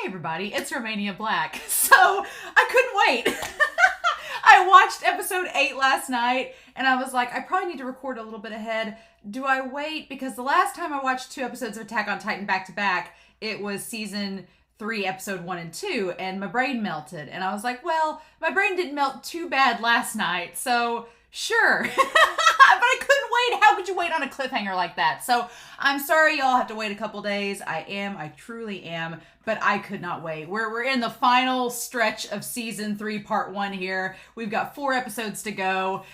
everybody, it's Romania Black. So, I couldn't wait. I watched episode 8 last night, and I was like, I probably need to record a little bit ahead. Do I wait? Because the last time I watched 2 episodes of Attack on Titan back to back, it was season 3, episode 1 and 2, and my brain melted. And I was like, well, my brain didn't melt too bad last night, so sure. But I couldn't wait. How could you wait on a cliffhanger like that? So I'm sorry y'all have to wait a couple days. I truly am, but I could not wait. We're in the final stretch of season 3, part 1 here. We've got 4 episodes to go.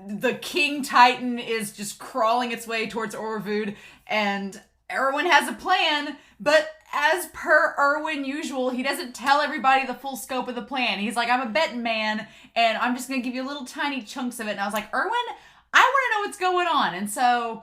The King Titan is just crawling its way towards Orvud, and Erwin has a plan, but as per Erwin usual, he doesn't tell everybody the full scope of the plan. He's like, I'm a betting man, and I'm just going to give you little tiny chunks of it. And I was like, Erwin, I want to know what's going on. And so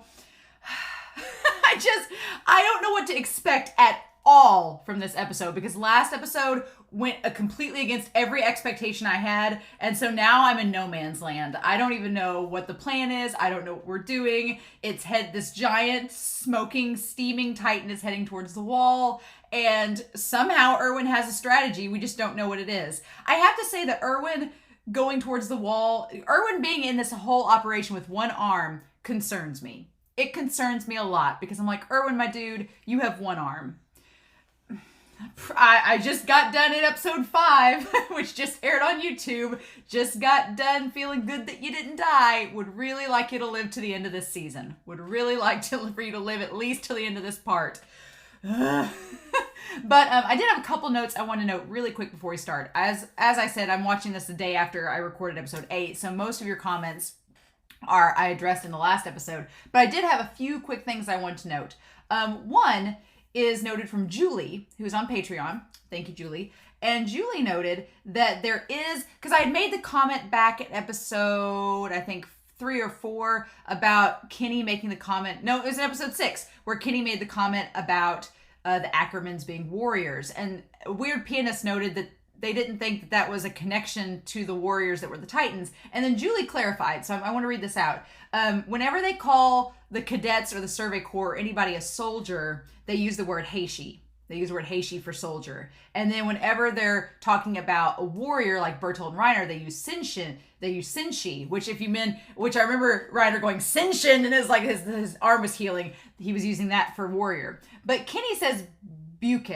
I don't know what to expect at all from this episode, because last episode went completely against every expectation I had, and so now I'm in no man's land. I don't even know what the plan is. I don't know what we're doing. This giant smoking steaming Titan is heading towards the wall, and somehow Erwin has a strategy. We just don't know what it is. I have to say that Erwin going towards the wall, Erwin being in this whole operation with one arm concerns me. It concerns me a lot, because I'm like, Erwin, my dude, you have one arm. I just got done in episode 5, which just aired on YouTube. Just got done feeling good that you didn't die. Would really like you to live to the end of this season. Would really like for you to live at least till the end of this part. But I did have a couple notes I want to note really quick before we start. As I said, I'm watching this the day after I recorded episode 8, so most of your comments I addressed in the last episode. But I did have a few quick things I wanted to note. One is noted from Julie, who's on Patreon. Thank you, Julie. And Julie noted that there is, because I had made the comment back at episode, I think, 3 or 4 about Kenny making the comment. No, it was in episode 6, where Kenny made the comment about the Ackermans being warriors. And Weird Pianist noted that they didn't think that was a connection to the warriors that were the Titans. And then Julie clarified, so I want to read this out. Whenever they call the cadets or the Survey Corps or anybody a soldier, they use the word heishi. They use the word heishi for soldier. And then whenever they're talking about a warrior like Bertolt and Reiner, they use senshin. They use senshi, which I remember Reiner going senshin, and it's like his arm was healing. He was using that for warrior. But Kenny says buke.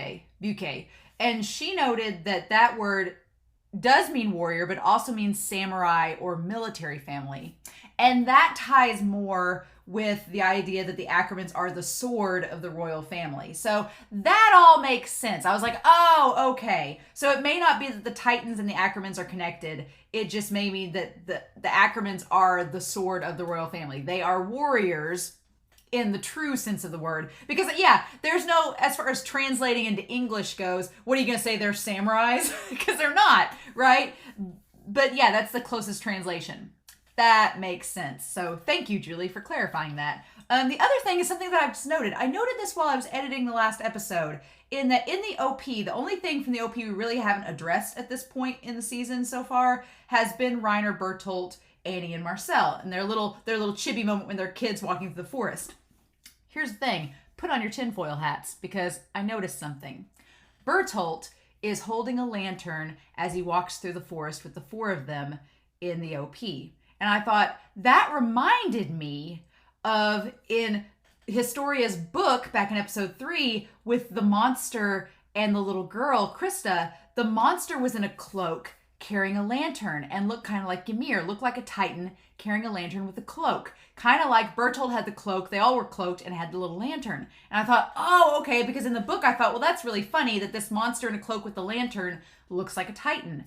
And she noted that word does mean warrior, but also means samurai or military family. And that ties more with the idea that the Ackermans are the sword of the royal family. So that all makes sense. I was like, oh, okay. So it may not be that the Titans and the Ackermans are connected. It just may mean that the Ackermans are the sword of the royal family. They are warriors in the true sense of the word. Because, yeah, there's no, as far as translating into English goes, what are you going to say? They're samurais? Because they're not, right? But yeah, that's the closest translation. That makes sense. So thank you, Julie, for clarifying that. The other thing is something that I've just noted. I noted this while I was editing the last episode, in that in the OP, the only thing from the OP we really haven't addressed at this point in the season so far has been Reiner, Bertolt, Annie, and Marcel, and their little chibi moment when they're kids walking through the forest. Here's the thing. Put on your tinfoil hats, because I noticed something. Bertolt is holding a lantern as he walks through the forest with the 4 of them in the OP. And I thought, that reminded me of in Historia's book back in episode 3 with the monster and the little girl, Krista. The monster was in a cloak carrying a lantern and looked kind of like Ymir, looked like a Titan carrying a lantern with a cloak. Kind of like Bertolt had the cloak. They all were cloaked and had the little lantern. And I thought, oh, okay, because in the book I thought, well, that's really funny that this monster in a cloak with the lantern looks like a Titan.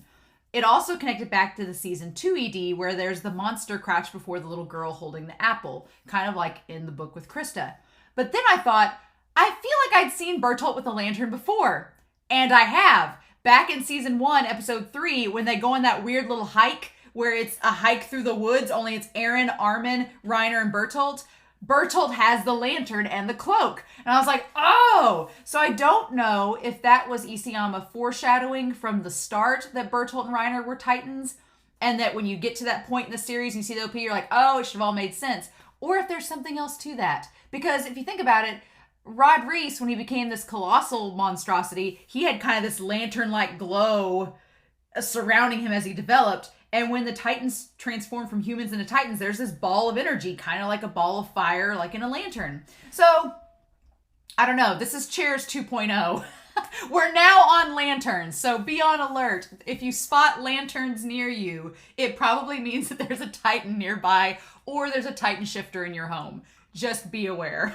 It also connected back to the season 2 ED, where there's the monster crouched before the little girl holding the apple, kind of like in the book with Krista. But then I thought, I feel like I'd seen Bertolt with a lantern before. And I have. Back in season 1, episode 3, when they go on that weird little hike, where it's a hike through the woods, only it's Aaron, Armin, Reiner, and Bertolt. Bertolt has the lantern and the cloak. And I was like, oh! So I don't know if that was Isayama foreshadowing from the start that Bertolt and Reiner were Titans, and that when you get to that point in the series and you see the OP, you're like, oh, it should have all made sense. Or if there's something else to that. Because if you think about it, Rod Reiss, when he became this colossal monstrosity, he had kind of this lantern-like glow surrounding him as he developed. And when the Titans transform from humans into Titans, there's this ball of energy, kind of like a ball of fire, like in a lantern. So, I don't know. This is Chairs 2.0. We're now on lanterns, so be on alert. If you spot lanterns near you, it probably means that there's a Titan nearby or there's a Titan shifter in your home. Just be aware.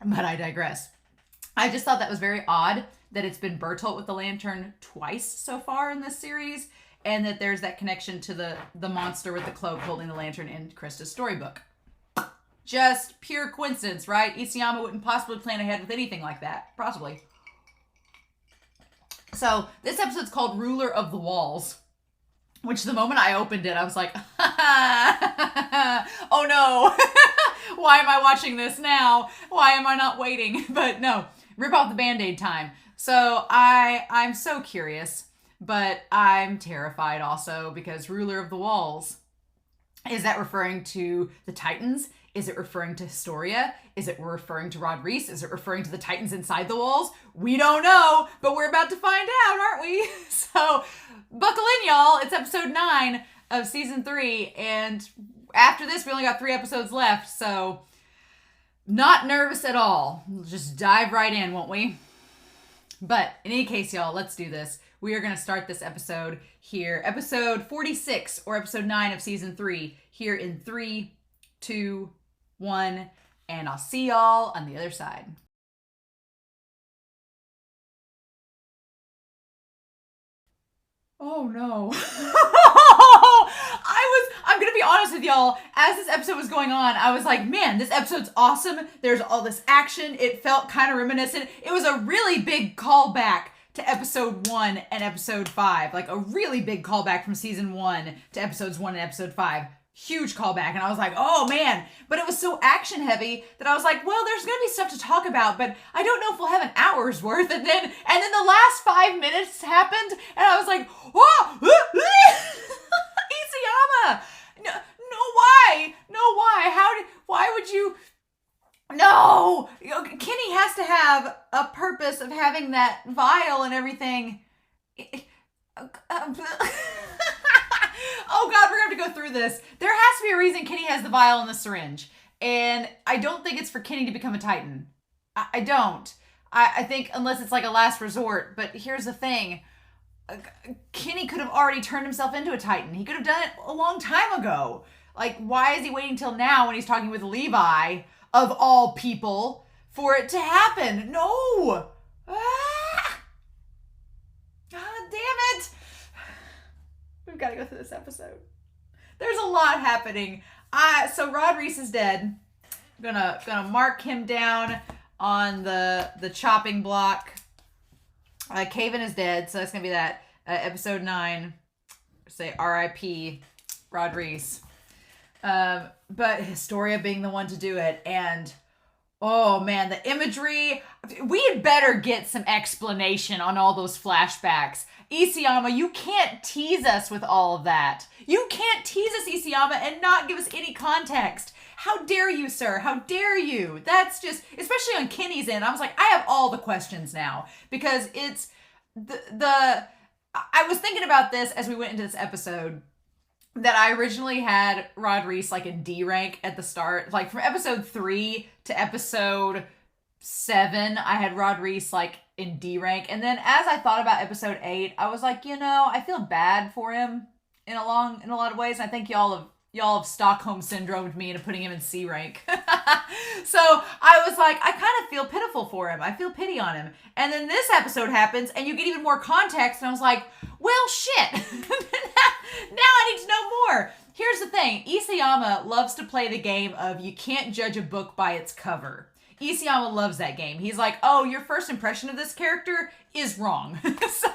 But I digress. I just thought that was very odd that it's been Bertolt with the lantern twice so far in this series, and that there's that connection to the monster with the cloak holding the lantern in Krista's storybook. Just pure coincidence, right? Isayama wouldn't possibly plan ahead with anything like that. Possibly. So, this episode's called Ruler of the Walls, which the moment I opened it, I was like, oh no, why am I watching this now? Why am I not waiting? But no, rip off the Band-Aid time. So, I'm so curious, but I'm terrified also because Ruler of the Walls, is that referring to the Titans? Is it referring to Historia? Is it referring to Rod Reiss? Is it referring to the Titans inside the walls? We don't know, but we're about to find out, aren't we? So, buckle in, y'all. It's episode 9 of season 3, and after this, we only got 3 episodes left, so not nervous at all. We'll just dive right in, won't we? But in any case, y'all, let's do this. We are going to start this episode here, episode 46, or episode 9 of season 3, here in 3, 2, 1, and I'll see y'all on the other side. Oh no. I'm gonna be honest with y'all, as this episode was going on, I was like, man, this episode's awesome. There's all this action. It felt kind of reminiscent. It was a really big callback to episode 1 and episode 5. Like a really big callback from season 1 to episodes 1 and episode 5. Huge callback, and I was like, oh man, but it was so action heavy that I was like, well, there's gonna be stuff to talk about, but I don't know if we'll have an hour's worth. And then the last 5 minutes happened, and I was like, oh, Isayama, why would you? No, Kenny has to have a purpose of having that vial and everything. Oh God, we're going to have to go through this. There has to be a reason Kenny has the vial and the syringe. And I don't think it's for Kenny to become a Titan. I don't. I think unless it's like a last resort. But here's the thing. Kenny could have already turned himself into a Titan. He could have done it a long time ago. Like, why is he waiting till now when he's talking with Levi, of all people, for it to happen? No! Ah! God damn it! We've got to go through this episode. There's a lot happening. So Rod Reiss is dead. I'm gonna mark him down on the chopping block. Caven is dead, so that's gonna be that. Episode 9. Say R.I.P. Rod Reiss. But Historia being the one to do it, and oh man, the imagery. We had better get some explanation on all those flashbacks. Isayama, you can't tease us with all of that. You can't tease us, Isayama, and not give us any context. How dare you, sir? How dare you? That's just, especially on Kenny's end, I was like, I have all the questions now. Because it's, I was thinking about this as we went into this episode, that I originally had Rod Reiss like in D rank at the start. Like from episode 3 to episode 7, I had Rod Reiss like in D rank. And then as I thought about episode 8, I was like, I feel bad for him in a lot of ways. I think y'all have Stockholm syndromed me into putting him in C rank. So I was like, I kind of feel pitiful for him. I feel pity on him. And then this episode happens and you get even more context. And I was like, well, shit. Now I need to know more. Here's the thing. Isayama loves to play the game of you can't judge a book by its cover. Isayama loves that game. He's like, oh, your first impression of this character is wrong. So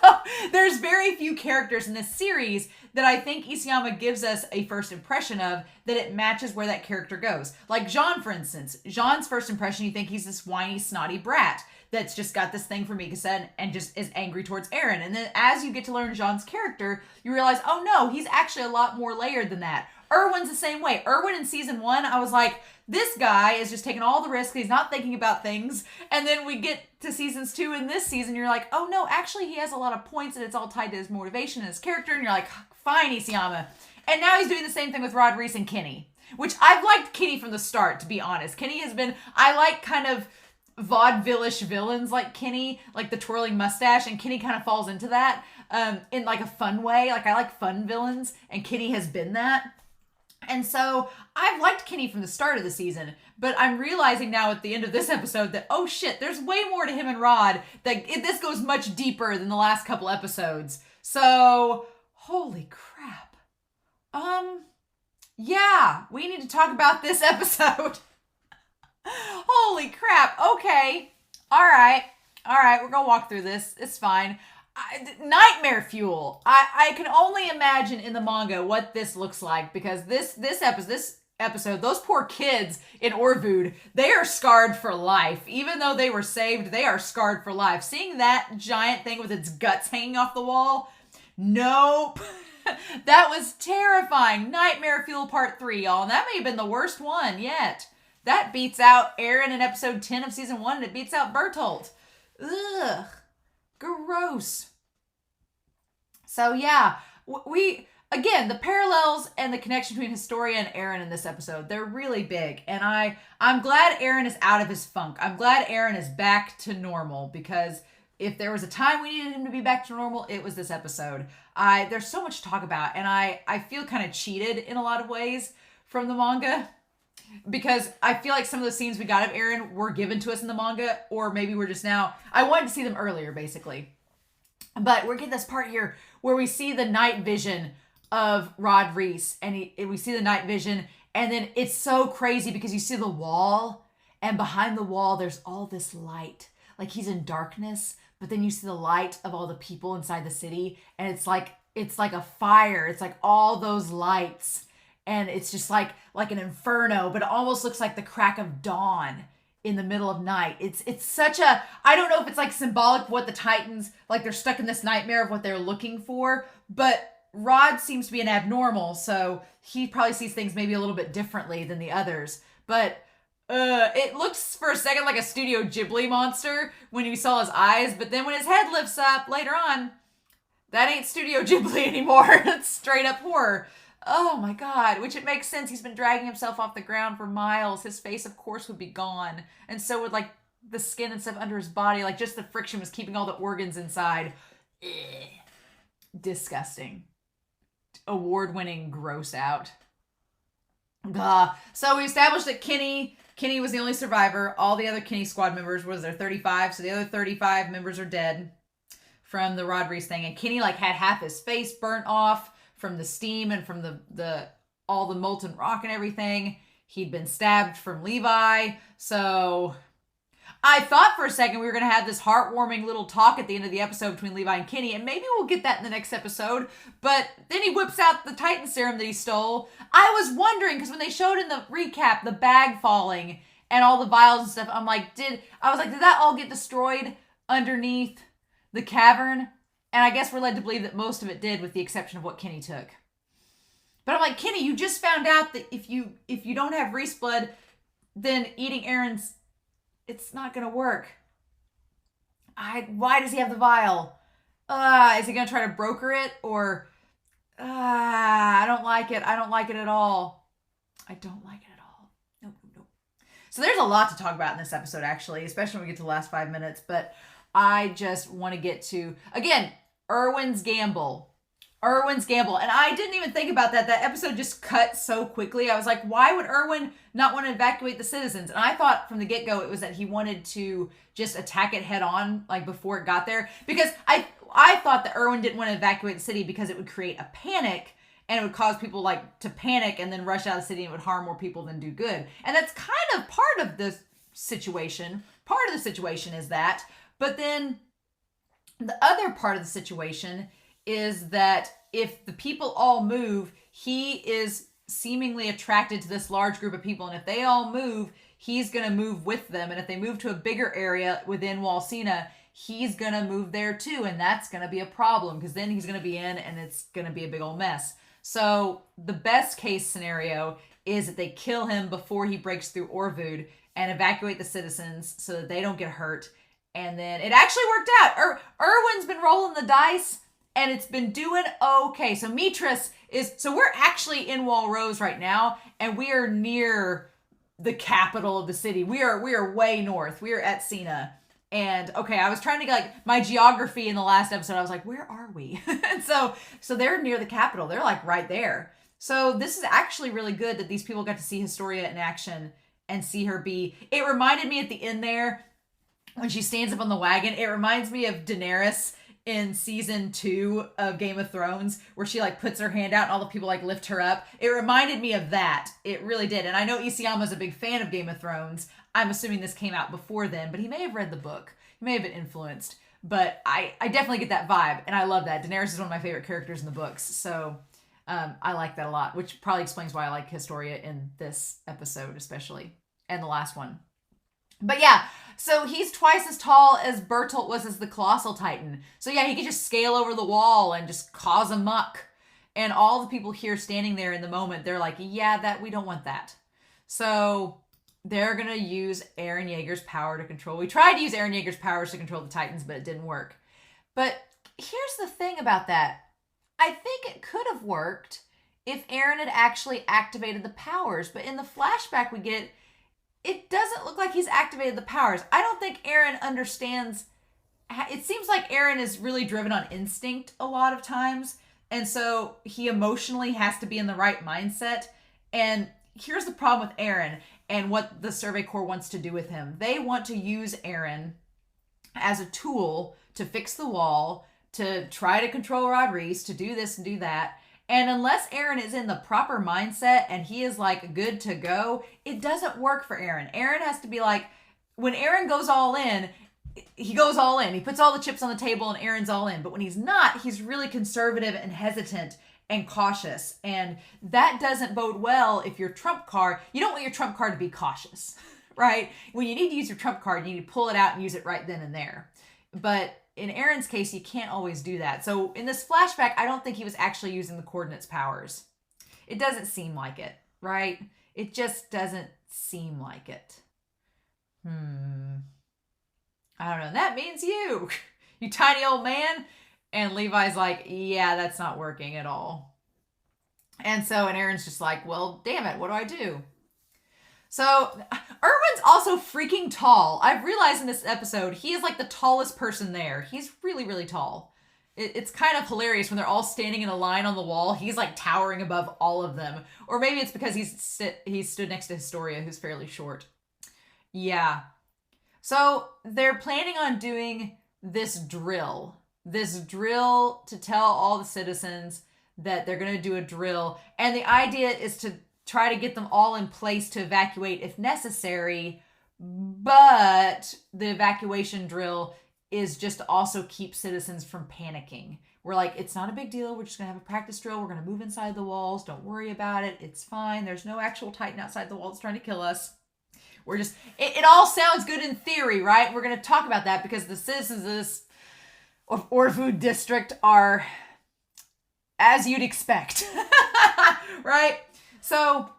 there's very few characters in this series that I think Isayama gives us a first impression of that it matches where that character goes. Like Jean, for instance. Jean's first impression, you think he's this whiny, snotty brat that's just got this thing for Mikasa and just is angry towards Eren. And then as you get to learn Jean's character, you realize, oh no, he's actually a lot more layered than that. Erwin's the same way. Erwin in season 1, I was like, this guy is just taking all the risks. He's not thinking about things. And then we get to seasons 2 in this season. You're like, oh no, actually he has a lot of points and it's all tied to his motivation and his character. And you're like, fine, Isayama. And now he's doing the same thing with Rod Reiss and Kenny, which I've liked Kenny from the start, to be honest. Kenny has been, I like kind of vaudeville-ish villains like Kenny, like the twirling mustache, and Kenny kind of falls into that in like a fun way. Like I like fun villains, and Kenny has been that. And so I've liked Kenny from the start of the season, but I'm realizing now at the end of this episode that, oh shit, there's way more to him and Rod, that this goes much deeper than the last couple episodes. So, holy crap. Yeah, we need to talk about this episode. Holy crap. Okay. All right, we're gonna walk through this. It's fine. Nightmare fuel. I can only imagine in the manga what this looks like, because this episode, those poor kids in Orvud, they are scarred for life. Even though they were saved, they are scarred for life. Seeing that giant thing with its guts hanging off the wall, nope. That was terrifying. Nightmare fuel part 3, y'all. And that may have been the worst one yet. That beats out Eren in episode 10 of season 1, and it beats out Bertolt. Ugh. Gross. So yeah, again, the parallels and the connection between Historia and Eren in this episode, they're really big. And I'm glad Eren is out of his funk. I'm glad Eren is back to normal, because if there was a time we needed him to be back to normal, it was this episode. There's so much to talk about, and I feel kind of cheated in a lot of ways from the manga, because I feel like some of the scenes we got of Eren were given to us in the manga, or maybe we're just now, I wanted to see them earlier, basically. But we're getting this part here where we see the night vision of Rod Reiss, and we see the night vision, and then it's so crazy because you see the wall, and behind the wall there's all this light. Like he's in darkness, but then you see the light of all the people inside the city, and it's like a fire. It's like all those lights, and it's just like an inferno, but it almost looks like the crack of dawn in the middle of night. It's such a, I don't know if it's like symbolic of what the Titans, like they're stuck in this nightmare of what they're looking for, but Rod seems to be an abnormal, so he probably sees things maybe a little bit differently than the others. But it looks for a second like a Studio Ghibli monster when you saw his eyes, but then when his head lifts up later on, that ain't Studio Ghibli anymore. It's straight up horror. Oh my god, which it makes sense. He's been dragging himself off the ground for miles. His face, of course, would be gone. And so would, like, the skin and stuff under his body. Like, just the friction was keeping all the organs inside. Ugh. Disgusting. Award-winning gross out. Blah. So we established that Kenny was the only survivor. All the other Kenny squad members, was there 35? So the other 35 members are dead from the Rod Reiss thing. And Kenny, like, had half his face burnt off from the steam and from the all the molten rock and everything. He'd been stabbed from Levi. So I thought for a second we were going to have this heartwarming little talk at the end of the episode between Levi and Kenny, and maybe we'll get that in the next episode. But then he whips out the Titan serum that he stole. I was wondering, because when they showed in the recap the bag falling and all the vials and stuff, I'm like, did that all get destroyed underneath the cavern? And I guess we're led to believe that most of it did, with the exception of what Kenny took. But I'm like, Kenny, you just found out that if you don't have Reiss blood, then eating Eren's, it's not going to work. Why does he have the vial? Is he going to try to broker it? Or, I don't like it. I don't like it at all. I don't like it at all. Nope. So there's a lot to talk about in this episode, actually, especially when we get to the last 5 minutes. But I just want to get to, again, Erwin's gamble. And I didn't even think about that. That episode just cut so quickly. I was like, why would Erwin not want to evacuate the citizens? And I thought from the get-go it was that he wanted to just attack it head on, like before it got there. Because I thought that Erwin didn't want to evacuate the city because it would create a panic, and it would cause people like to panic and then rush out of the city, and it would harm more people than do good. And that's kind of part of the situation. Part of the situation is that. But then the other part of the situation is that if the people all move, he is seemingly attracted to this large group of people. And if they all move, he's going to move with them. And if they move to a bigger area within Walsina, he's going to move there too. And that's going to be a problem, because then he's going to be in and it's going to be a big old mess. So the best case scenario is that they kill him before he breaks through Orvud and evacuate the citizens so that they don't get hurt. And then it actually worked out. Erwin's been rolling the dice and it's been doing okay. So Mitras so we're actually in Walrose right now, and we are near the capital of the city. We are way north. We are at Sina. And okay, I was trying to get like my geography in the last episode. I was like, where are we? And so they're near the capital. They're like right there. So this is actually really good that these people got to see Historia in action and see her be. It reminded me at the end there when she stands up on the wagon. It reminds me of Daenerys in season 2 of Game of Thrones, where she like puts her hand out and all the people like lift her up. It reminded me of that. It really did. And I know Isayama's a big fan of Game of Thrones. I'm assuming this came out before then, but he may have read the book. He may have been influenced. But I definitely get that vibe, and I love that. Daenerys is one of my favorite characters in the books, so I like that a lot, which probably explains why I like Historia in this episode especially, and the last one. But yeah, so he's twice as tall as Bertolt was as the Colossal Titan. So yeah, he could just scale over the wall and just cause a muck. And all the people here standing there in the moment, they're like, yeah, we don't want that. So they're going to use Eren Yeager's power to control. We tried to use Eren Yeager's powers to control the Titans, but it didn't work. But here's the thing about that. I think it could have worked if Eren had actually activated the powers. But in the flashback we get, it doesn't look like he's activated the powers. I don't think Eren understands. It seems like Eren is really driven on instinct a lot of times. And so he emotionally has to be in the right mindset. And here's the problem with Eren and what the Survey Corps wants to do with him. They want to use Eren as a tool to fix the wall, to try to control Rod Reiss, to do this and do that. And unless Eren is in the proper mindset and he is like good to go, it doesn't work for Eren. Eren has to be like, when Eren goes all in, he goes all in. He puts all the chips on the table and Eren's all in. But when he's not, he's really conservative and hesitant and cautious. And that doesn't bode well if your trump card, you don't want your trump card to be cautious, right? When you need to use your trump card, you need to pull it out and use it right then and there. But in Eren's case, you can't always do that. So in this flashback, I don't think he was actually using the coordinates powers. It doesn't seem like it, right? It just doesn't seem like it. I don't know. That means you tiny old man. And Levi's like, yeah, that's not working at all. And Eren's just like, well, damn it. What do I do? So Erwin's also freaking tall. I've realized in this episode, he is like the tallest person there. He's really, really tall. It's kind of hilarious when they're all standing in a line on the wall. He's like towering above all of them. Or maybe it's because he stood next to Historia, who's fairly short. Yeah. So they're planning on doing this drill to tell all the citizens that they're going to do a drill. And the idea is to try to get them all in place to evacuate if necessary. But the evacuation drill is just to also keep citizens from panicking. We're like, it's not a big deal. We're just going to have a practice drill. We're going to move inside the walls. Don't worry about it. It's fine. There's no actual Titan outside the walls trying to kill us. We're just, it all sounds good in theory, right? We're going to talk about that because the citizens of this Orvud district are as you'd expect, right? So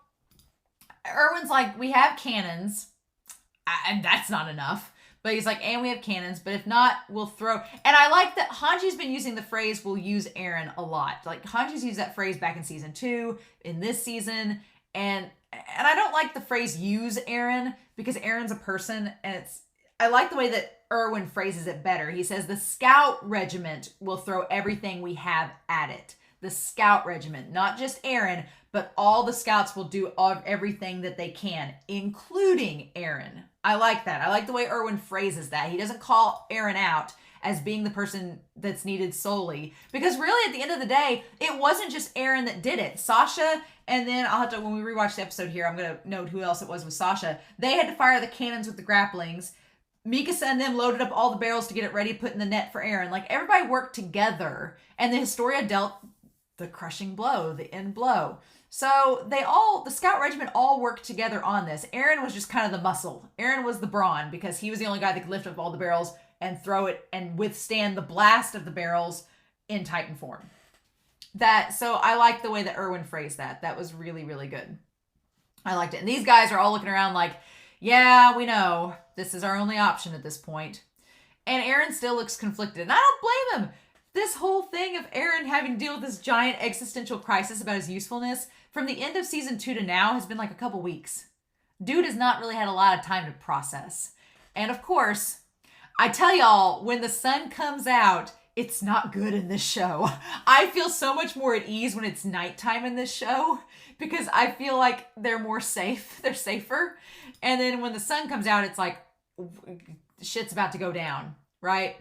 Erwin's like, we have cannons, and that's not enough. But he's like, and we have cannons, but if not, we'll throw. And I like that Hanji's been using the phrase, we'll use Eren a lot. Like, Hanji's used that phrase back in season 2, in this season, and I don't like the phrase use Eren, because Eren's a person, and I like the way that Erwin phrases it better. He says, the scout regiment will throw everything we have at it. The scout regiment, not just Eren, but all the scouts will do everything that they can, including Eren. I like that. I like the way Erwin phrases that. He doesn't call Eren out as being the person that's needed solely. Because really, at the end of the day, it wasn't just Eren that did it. Sasha, and then I'll have to, when we rewatch the episode here, I'm going to note who else it was with Sasha. They had to fire the cannons with the grapplings. Mikasa and them loaded up all the barrels to get it ready, put in the net for Eren. Like, everybody worked together. And the Historia dealt the crushing blow, the end blow. So the scout regiment all worked together on this. Eren was just kind of the muscle. Eren was the brawn because he was the only guy that could lift up all the barrels and throw it and withstand the blast of the barrels in Titan form. So I like the way that Erwin phrased that. That was really, really good. I liked it. And these guys are all looking around like, yeah, we know. This is our only option at this point. And Aaron still looks conflicted. And I don't blame him. This whole thing of Aaron having to deal with this giant existential crisis about his usefulness from the end of season 2 to now has been like a couple weeks. Dude has not really had a lot of time to process. And of course, I tell y'all, when the sun comes out, it's not good in this show. I feel so much more at ease when it's nighttime in this show because I feel like they're more safe. They're safer. And then when the sun comes out, it's like shit's about to go down, right?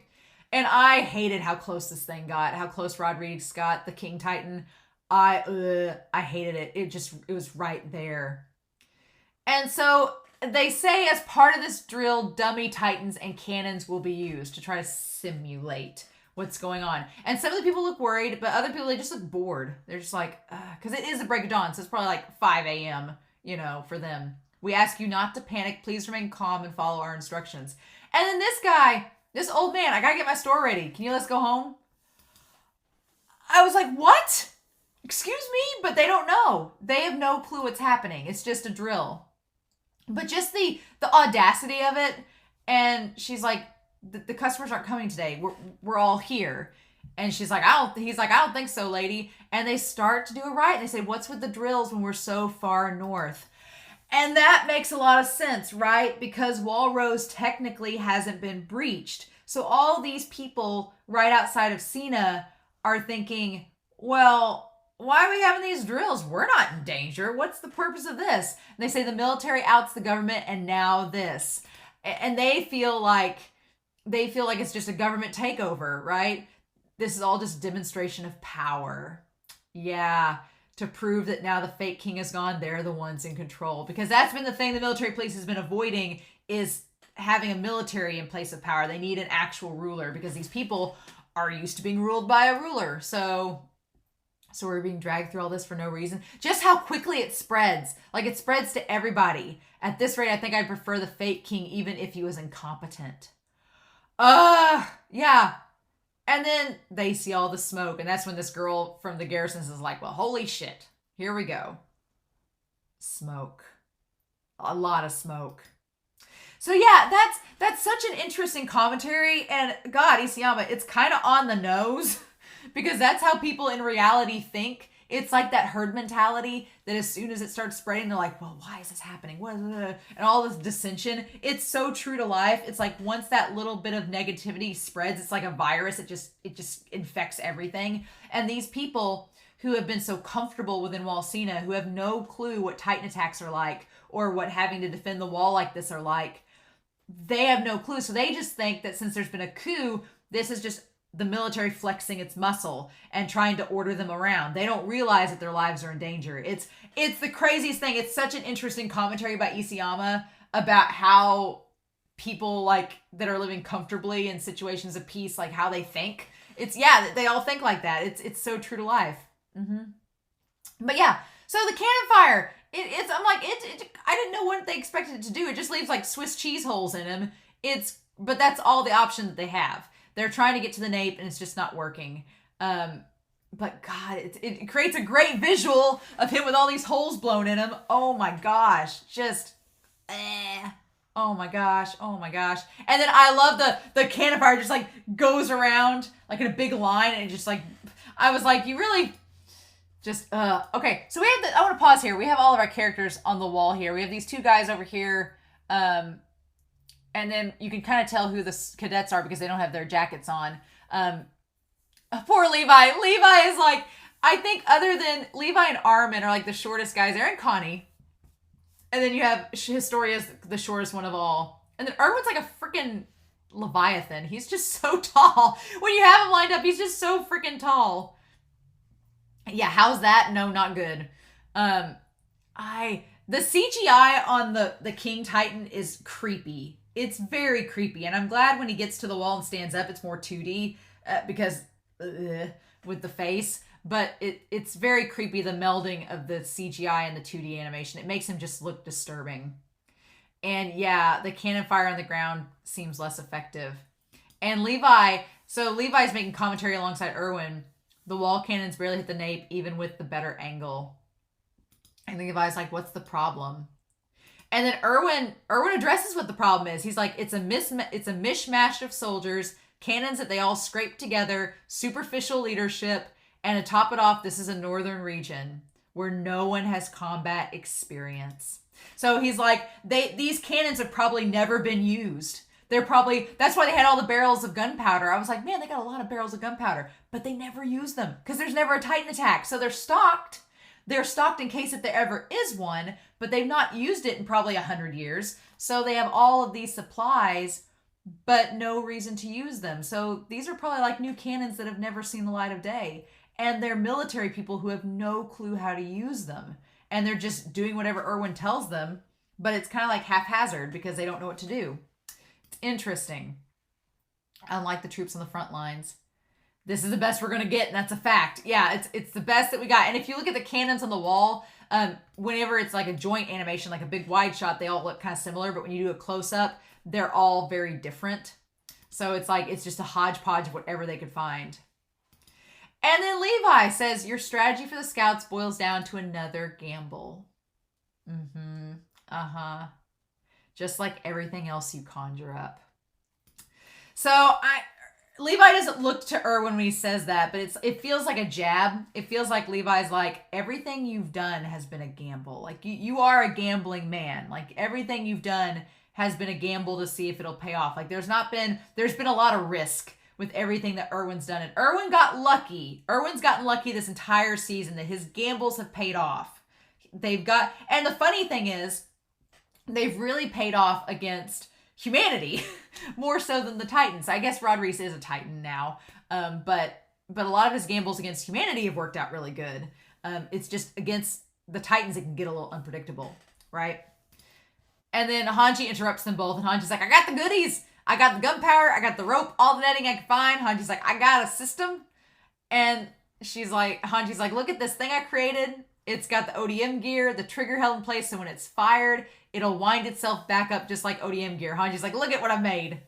And I hated how close this thing got, how close Rod Reiss got, the King Titan. I hated it. It was right there. And so they say as part of this drill, dummy titans and cannons will be used to try to simulate what's going on. And some of the people look worried, but other people, they just look bored. They're just like, because it is the break of dawn, so it's probably like 5 a.m., for them. We ask you not to panic. Please remain calm and follow our instructions. And then this guy, this old man, I gotta get my store ready. Can you let's go home? I was like, what? Excuse me? But they don't know. They have no clue what's happening. It's just a drill. But just the audacity of it. And she's like, the customers aren't coming today. We're all here. And she's like, he's like, I don't think so, lady. And they start to do it right. And they say, what's with the drills when we're so far north? And that makes a lot of sense, right? Because Walrose technically hasn't been breached. So all these people right outside of Cena are thinking, well, why are we having these drills? We're not in danger. What's the purpose of this? And they say the military outs the government and now this. And they feel like it's just a government takeover, right? This is all just demonstration of power. Yeah. To prove that now the fake king is gone, they're the ones in control. Because that's been the thing the military police has been avoiding is having a military in place of power. They need an actual ruler because these people are used to being ruled by a ruler. So we're being dragged through all this for no reason. Just how quickly it spreads. Like it spreads to everybody. At this rate, I think I'd prefer the fake king even if he was incompetent. Yeah. And then they see all the smoke, and that's when this girl from the Garrisons is like, well, holy shit. Here we go. Smoke. A lot of smoke. So yeah, that's such an interesting commentary, and God, Isayama, it's kind of on the nose, because that's how people in reality think. It's like that herd mentality that as soon as it starts spreading, they're like, well, why is this happening? What is it? And all this dissension. It's so true to life. It's like once that little bit of negativity spreads, it's like a virus. It just infects everything. And these people who have been so comfortable within Walsena, who have no clue what Titan attacks are like or what having to defend the wall like this are like, they have no clue. So they just think that since there's been a coup, this is just the military flexing its muscle and trying to order them around. They don't realize that their lives are in danger. It's the craziest thing. It's such an interesting commentary by Isayama about how people like that are living comfortably in situations of peace, like how they think. They all think like that. It's so true to life. Mm-hmm. But yeah, so the cannon fire, I'm like, I didn't know what they expected it to do. It just leaves like Swiss cheese holes in him. But that's all the option that they have. They're trying to get to the nape and it's just not working. But God, it creates a great visual of him with all these holes blown in him. Oh my gosh. Oh my gosh. And then I love the cannon fire just like goes around like in a big line and just like, I was like, you really just, okay. So I want to pause here. We have all of our characters on the wall here. We have these two guys over here. And then you can kind of tell who the cadets are because they don't have their jackets on. Poor Levi. Levi is like, I think other than Levi and Armin are like the shortest guys there, and Connie. And then you have Historia's the shortest one of all. And then Erwin's like a freaking Leviathan. He's just so tall. When you have him lined up, he's just so freaking tall. Yeah, how's that? No, not good. The CGI on the King Titan is creepy. It's very creepy, and I'm glad when he gets to the wall and stands up, it's more 2D because with the face. But it's very creepy, the melding of the CGI and the 2D animation. It makes him just look disturbing. And yeah, the cannon fire on the ground seems less effective. And Levi's making commentary alongside Erwin. The wall cannons barely hit the nape, even with the better angle. And Levi's like, what's the problem? And then Erwin addresses what the problem is. He's like, it's a mishmash of soldiers, cannons that they all scrape together, superficial leadership, and to top it off, this is a northern region where no one has combat experience. So he's like, these cannons have probably never been used. That's why they had all the barrels of gunpowder. I was like, man, they got a lot of barrels of gunpowder, but they never use them because there's never a Titan attack. So they're stocked. They're stocked in case if there ever is one, but they've not used it in probably 100 years. So they have all of these supplies, but no reason to use them. So these are probably like new cannons that have never seen the light of day. And they're military people who have no clue how to use them. And they're just doing whatever Erwin tells them, but it's kind of like haphazard because they don't know what to do. It's interesting. Unlike the troops on the front lines. This is the best we're going to get, and that's a fact. Yeah, it's the best that we got. And if you look at the cannons on the wall, whenever it's like a joint animation, like a big wide shot, they all look kind of similar. But when you do a close-up, they're all very different. So it's like, it's just a hodgepodge of whatever they could find. And then Levi says, your strategy for the scouts boils down to another gamble. Just like everything else you conjure up. So Levi doesn't look to Erwin when he says that, but it feels like a jab. It feels like Levi's like, everything you've done has been a gamble. Like you are a gambling man. Like everything you've done has been a gamble to see if it'll pay off. Like there's been a lot of risk with everything that Erwin's done. And Erwin got lucky. Erwin's gotten lucky this entire season that his gambles have paid off. And the funny thing is, they've really paid off against humanity more so than the Titans. I guess Rod Reiss is a Titan now. But a lot of his gambles against humanity have worked out really good. It's just against the Titans, it can get a little unpredictable, right? And then Hanji interrupts them both, and Hanji's like, I got the goodies. I got the gunpowder, I got the rope, all the netting I can find. Hanji's like, I got a system. And Hanji's like, look at this thing I created. It's got the ODM gear, the trigger held in place, so when it's fired, it'll wind itself back up just like ODM gear. Hanji's like, look at what I made.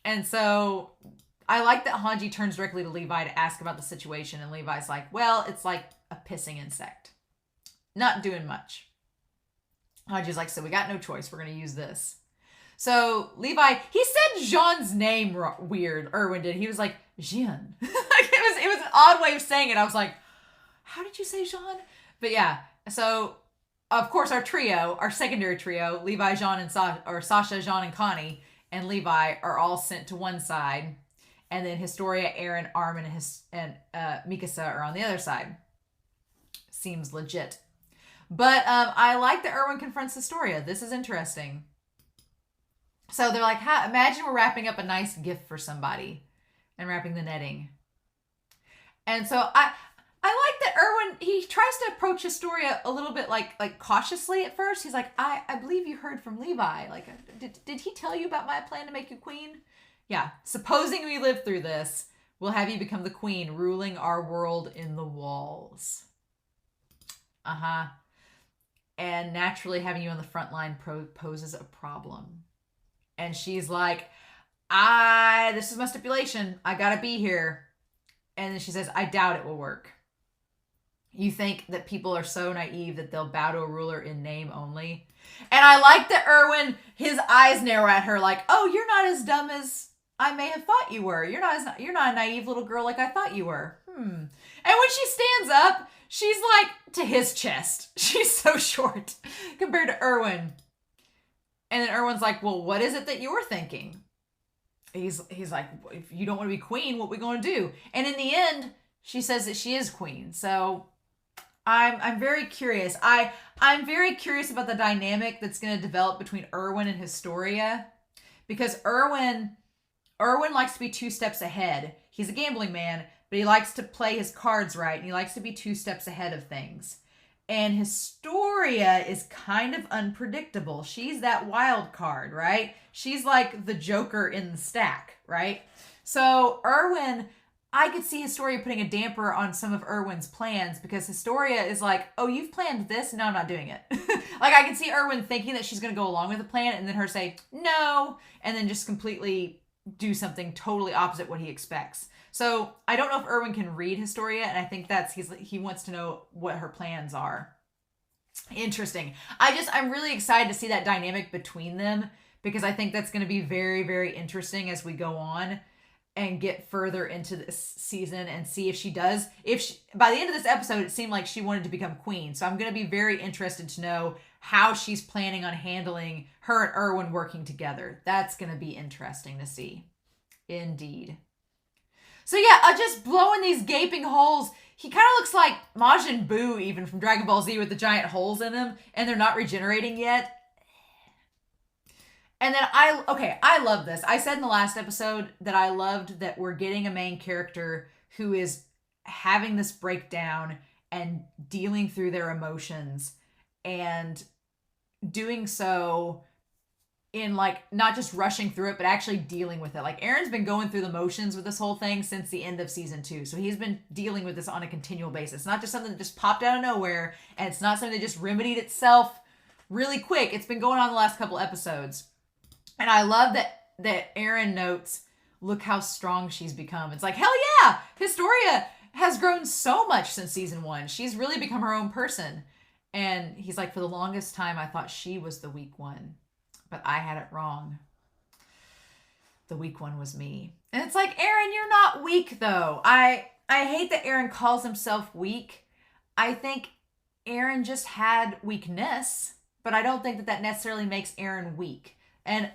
And so I like that Hanji turns directly to Levi to ask about the situation. And Levi's like, well, it's like a pissing insect. Not doing much. Hanji's like, so we got no choice. We're going to use this. So Levi, he said Jean's name weird. Erwin did. He was like, Jean. It was an odd way of saying it. I was like, how did you say Jean? But yeah, so of course our secondary trio, Levi, Jean, and Sasha, Jean, and Connie, and Levi are all sent to one side. And then Historia, Aaron, Armin, and Mikasa are on the other side. Seems legit. But I like that Erwin confronts Historia. This is interesting. So they're like, imagine we're wrapping up a nice gift for somebody and wrapping the netting. And so I like that Erwin, he tries to approach Historia a little bit like cautiously at first. He's like, I believe you heard from Levi. Like, did he tell you about my plan to make you queen? Yeah. Supposing we live through this, we'll have you become the queen, ruling our world in the walls. And naturally having you on the front line poses a problem. And she's like, this is my stipulation. I gotta be here. And then she says, I doubt it will work. You think that people are so naive that they'll bow to a ruler in name only? And I like that Erwin, his eyes narrow at her like, oh, you're not as dumb as I may have thought you were. You're not a naive little girl like I thought you were. And when she stands up, she's like to his chest. She's so short compared to Erwin. And then Erwin's like, well, what is it that you're thinking? He's like, if you don't want to be queen, what are we going to do? And in the end, she says that she is queen. So I'm very curious. I'm very curious about the dynamic that's going to develop between Erwin and Historia. Because Erwin likes to be 2 steps ahead. He's a gambling man, but he likes to play his cards right. And he likes to be 2 steps ahead of things. And Historia is kind of unpredictable. She's that wild card, right? She's like the Joker in the stack, right? So Erwin, I could see Historia putting a damper on some of Erwin's plans because Historia is like, oh, you've planned this? No, I'm not doing it. Like I can see Erwin thinking that she's going to go along with the plan and then her say, no, and then just completely do something totally opposite what he expects. So I don't know if Erwin can read Historia, and I think he wants to know what her plans are. Interesting. I'm really excited to see that dynamic between them, because I think that's going to be very, very interesting as we go on and get further into this season and see if by the end of this episode, it seemed like she wanted to become queen. So I'm going to be very interested to know how she's planning on handling her and Erwin working together. That's going to be interesting to see. Indeed. So yeah, just blowing these gaping holes. He kind of looks like Majin Buu, even from Dragon Ball Z, with the giant holes in them, and they're not regenerating yet. And then I love this. I said in the last episode that I loved that we're getting a main character who is having this breakdown and dealing through their emotions, and doing so in not just rushing through it, but actually dealing with it. Aaron's been going through the motions with this whole thing since the end of season 2. So he's been dealing with this on a continual basis. It's not just something that just popped out of nowhere, and it's not something that just remedied itself really quick. It's been going on the last couple episodes. And I love that Aaron notes, look how strong she's become. It's hell yeah! Historia has grown so much since season 1. She's really become her own person. And he's for the longest time, I thought she was the weak one. But I had it wrong. The weak one was me. And it's Aaron, you're not weak, though. I hate that Aaron calls himself weak. I think Aaron just had weakness, but I don't think that necessarily makes Aaron weak. And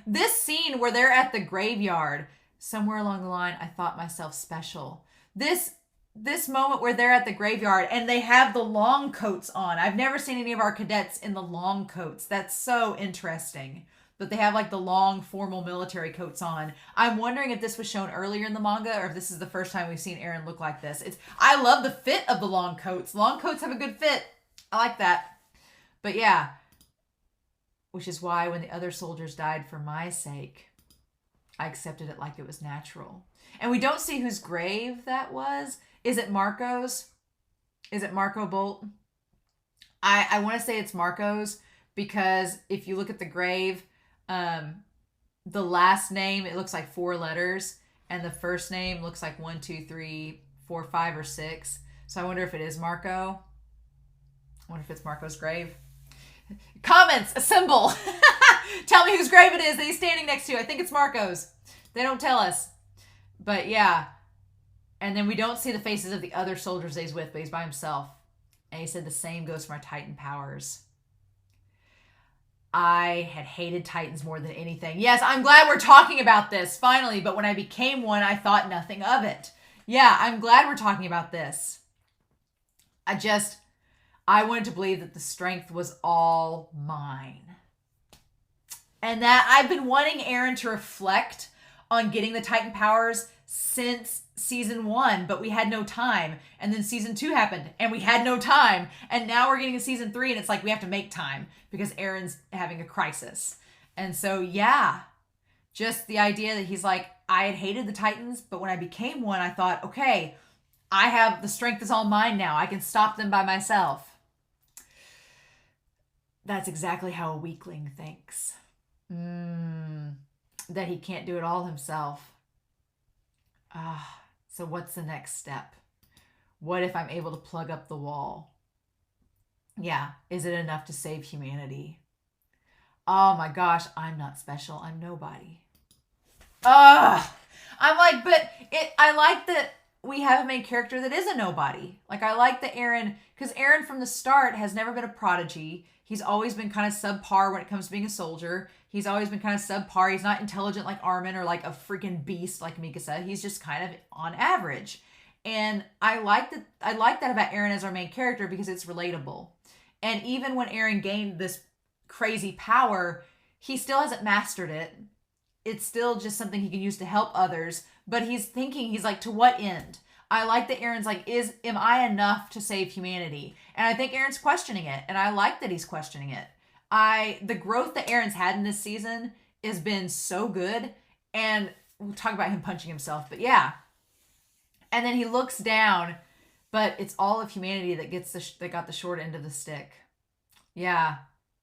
this scene where they're at the graveyard, somewhere along the line, I thought myself special. This moment where they're at the graveyard and they have the long coats on. I've never seen any of our cadets in the long coats. That's so interesting that they have the long formal military coats on. I'm wondering if this was shown earlier in the manga, or if this is the first time we've seen Aaron look like this. I love the fit of the long coats. Long coats have a good fit. I like that. But yeah, which is why when the other soldiers died for my sake, I accepted it like it was natural. And we don't see whose grave that was. Is it Marco's? Is it Marco Bolt? I want to say it's Marco's, because if you look at the grave, the last name, it looks like 4 letters, and the first name looks like 1, 2, 3, 4, 5, or 6. So I wonder if it is Marco. I wonder if it's Marco's grave. Comments, assemble. Tell me whose grave it is that he's standing next to. I think it's Marco's. They don't tell us. But yeah. And then we don't see the faces of the other soldiers that he's with, but he's by himself. And he said the same goes for my Titan powers. I had hated Titans more than anything. Yes, I'm glad we're talking about this, finally. But when I became one, I thought nothing of it. Yeah, I'm glad we're talking about this. I wanted to believe that the strength was all mine. And that I've been wanting Aaron to reflect on getting the Titan powers since season 1, but we had no time. And then season 2 happened, and we had no time. And now we're getting to season 3, and it's we have to make time because Aaron's having a crisis. And so, yeah, just the idea that he's I had hated the Titans, but when I became one, I thought, okay, I have the strength is all mine now. I can stop them by myself. That's exactly how a weakling thinks. That he can't do it all himself. So what's the next step? What if I'm able to plug up the wall? Yeah, is it enough to save humanity? Oh my gosh, I'm not special. I'm nobody. I'm I like that we have a main character that is a nobody. I like that Aaron, because Aaron from the start has never been a prodigy. He's always been kind of subpar when it comes to being a soldier. He's always been kind of subpar. He's not intelligent like Armin or a freaking beast like Mikasa. He's just kind of on average. And I like that about Aaron as our main character because it's relatable. And even when Aaron gained this crazy power, he still hasn't mastered it. It's still just something he can use to help others. But he's thinking, to what end? I like that Aaron's am I enough to save humanity? And I think Aaron's questioning it. And I like that he's questioning it. The growth that Aaron's had in this season has been so good. And we'll talk about him punching himself. But yeah. And then he looks down. But it's all of humanity that got the short end of the stick. Yeah.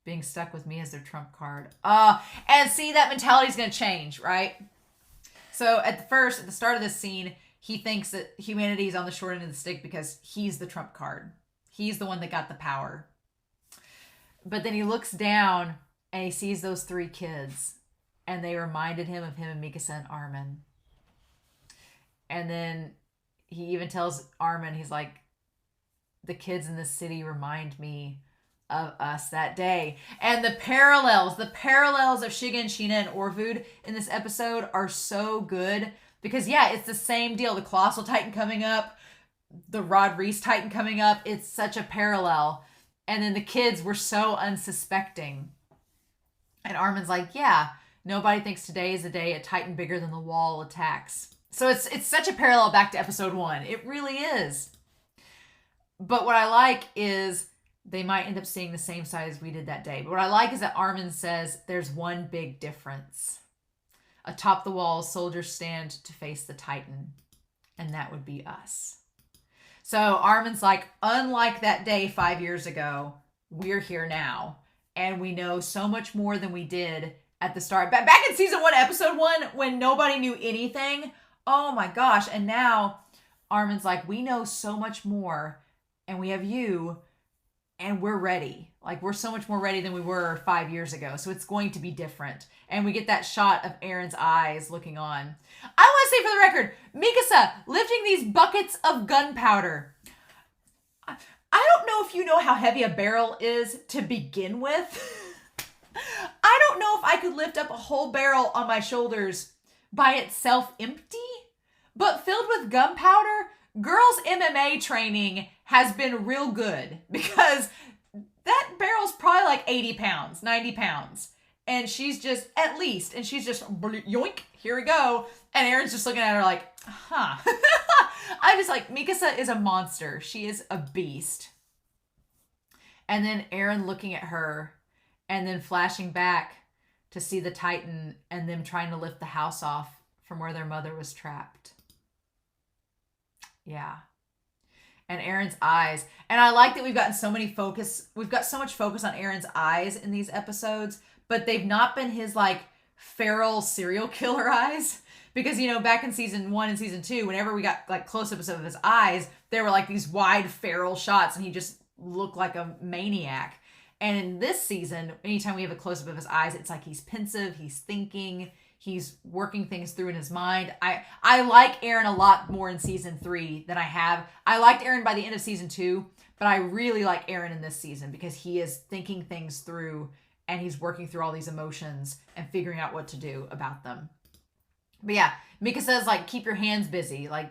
Being stuck with me as their trump card. And see, that mentality's going to change, right? So at the start of this scene, he thinks that humanity is on the short end of the stick because he's the trump card. He's the one that got the power. But then he looks down and he sees those 3 kids, and they reminded him of him and Mikasa and Armin. And then he even tells Armin, he's like, the kids in this city remind me of us that day. And the parallels of Shigen, Sheena, and Orvud in this episode are so good because, yeah, it's the same deal. The Colossal Titan coming up, the Rod Reiss Titan coming up. It's such a parallel. And then the kids were so unsuspecting. And Armin's like, yeah, nobody thinks today is the day a Titan bigger than the wall attacks. So it's such a parallel back to episode 1. It really is. But what I like is they might end up seeing the same side as we did that day. But what I like is that Armin says there's one big difference. Atop the walls, soldiers stand to face the Titan. And that would be us. So Armin's like, unlike that day 5 years ago, we're here now. And we know so much more than we did at the start. Back in season 1, episode 1, when nobody knew anything. Oh my gosh. And now Armin's like, we know so much more. And we have you. And we're ready. Like, we're so much more ready than we were 5 years ago. So it's going to be different. And we get that shot of Aaron's eyes looking on. I want to say for the record, Mikasa lifting these buckets of gunpowder. I don't know if you know how heavy a barrel is to begin with. I don't know if I could lift up a whole barrel on my shoulders by itself empty. But filled with gunpowder, girls' MMA training has been real good because that barrel's probably like 80 pounds, 90 pounds. And she's just, at least, and she's just, yoink, here we go. And Aaron's just looking at her like, huh. I'm just like, Mikasa is a monster. She is a beast. And then Aaron looking at her and then flashing back to see the Titan and them trying to lift the house off from where their mother was trapped. Yeah. And Aaron's eyes. And I like that we've got so much focus on Aaron's eyes in these episodes, but they've not been his like feral serial killer eyes. Because, you know, back in season 1 and season 2, whenever we got like close-ups of his eyes, there were like these wide feral shots and he just looked like a maniac. And in this season, anytime we have a close-up of his eyes, it's like he's pensive, he's thinking, he's working things through in his mind. I like Aaron a lot more in season 3 than I have. I liked Aaron by the end of season 2, but I really like Aaron in this season because he is thinking things through and he's working through all these emotions and figuring out what to do about them. But yeah, Mika says like, keep your hands busy. Like,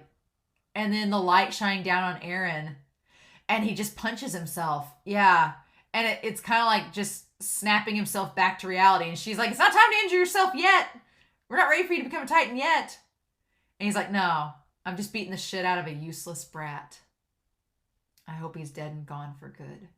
and then the light shining down on Aaron and he just punches himself. Yeah. And it's kind of like just snapping himself back to reality. And she's like, it's not time to injure yourself yet. We're not ready for you to become a Titan yet. And he's like, no, I'm just beating the shit out of a useless brat. I hope he's dead and gone for good.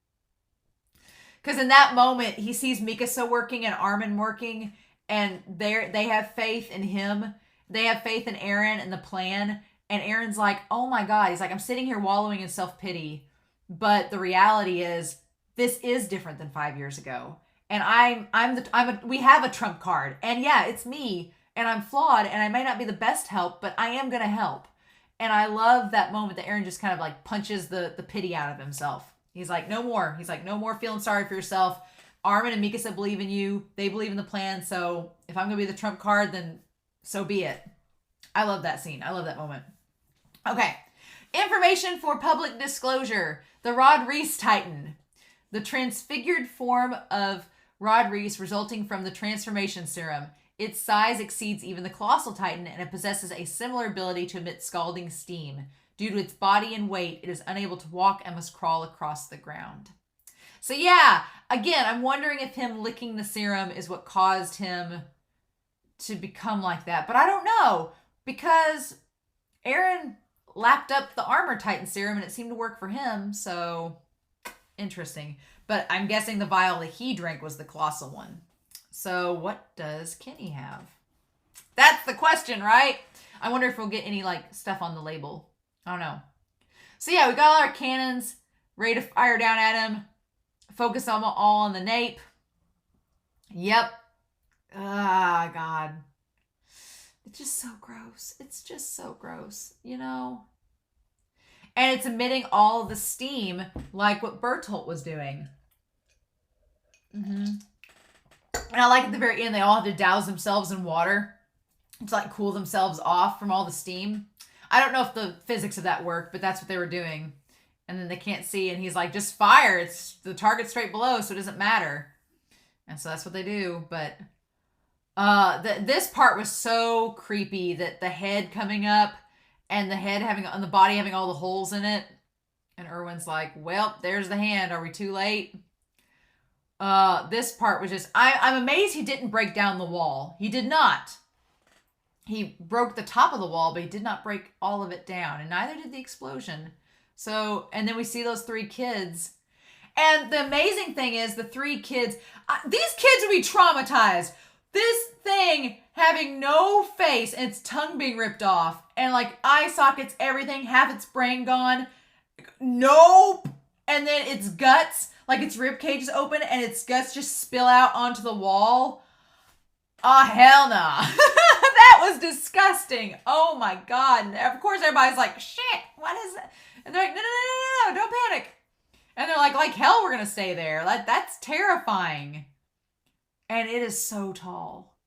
Because in that moment, he sees Mikasa working and Armin working, and they have faith in him. They have faith in Aaron and the plan. And Aaron's like, oh my God. He's like, I'm sitting here wallowing in self-pity. But the reality is, this is different than 5 years ago. And we have a trump card. And yeah, it's me. And I'm flawed. And I may not be the best help, but I am going to help. And I love that moment that Aaron just kind of like punches the pity out of himself. He's like, no more. He's like, no more feeling sorry for yourself. Armin and Mikasa believe in you. They believe in the plan. So if I'm going to be the trump card, then so be it. I love that scene. I love that moment. Okay. Information for public disclosure. The Rod Reiss Titan. The transfigured form of Rod Reiss resulting from the transformation serum. Its size exceeds even the Colossal Titan, and it possesses a similar ability to emit scalding steam. Due to its body and weight, it is unable to walk and must crawl across the ground. So yeah, again, I'm wondering if him licking the serum is what caused him to become like that. But I don't know, because Aaron lapped up the Armor Titan serum and it seemed to work for him, so interesting. But I'm guessing the vial that he drank was the Colossal one. So what does Kenny have? That's the question, right? I wonder if we'll get any like stuff on the label. I don't know. So yeah, we got all our cannons ready to fire down at him. Focus them all on the nape. Yep. Ah, God. It's just so gross. It's just so gross, you know? And it's emitting all the steam like what Bertolt was doing. And I like at the very end, they all have to douse themselves in water to like cool themselves off from all the steam. I don't know if the physics of that worked, but that's what they were doing. And then they can't see, and he's like, just fire. It's the target's straight below, so it doesn't matter. And so that's what they do. But this part was so creepy, that the head coming up and the head having on the body having all the holes in it. And Erwin's like, well, there's the hand. Are we too late? This part was just, I'm amazed he didn't break down the wall. He did not. He broke the top of the wall, but he did not break all of it down, and neither did the explosion. So, and then we see those 3 kids. And the amazing thing is the 3 kids, these kids would be traumatized. This thing having no face and its tongue being ripped off and like eye sockets, everything, half its brain gone. Nope. And then its guts, like its rib cage is open and its guts just spill out onto the wall. Oh, hell no. That was disgusting. Oh my God. And of course everybody's like, shit, what is that? And they're like, no, don't panic. And they're like hell we're going to stay there. That's terrifying. And it is so tall.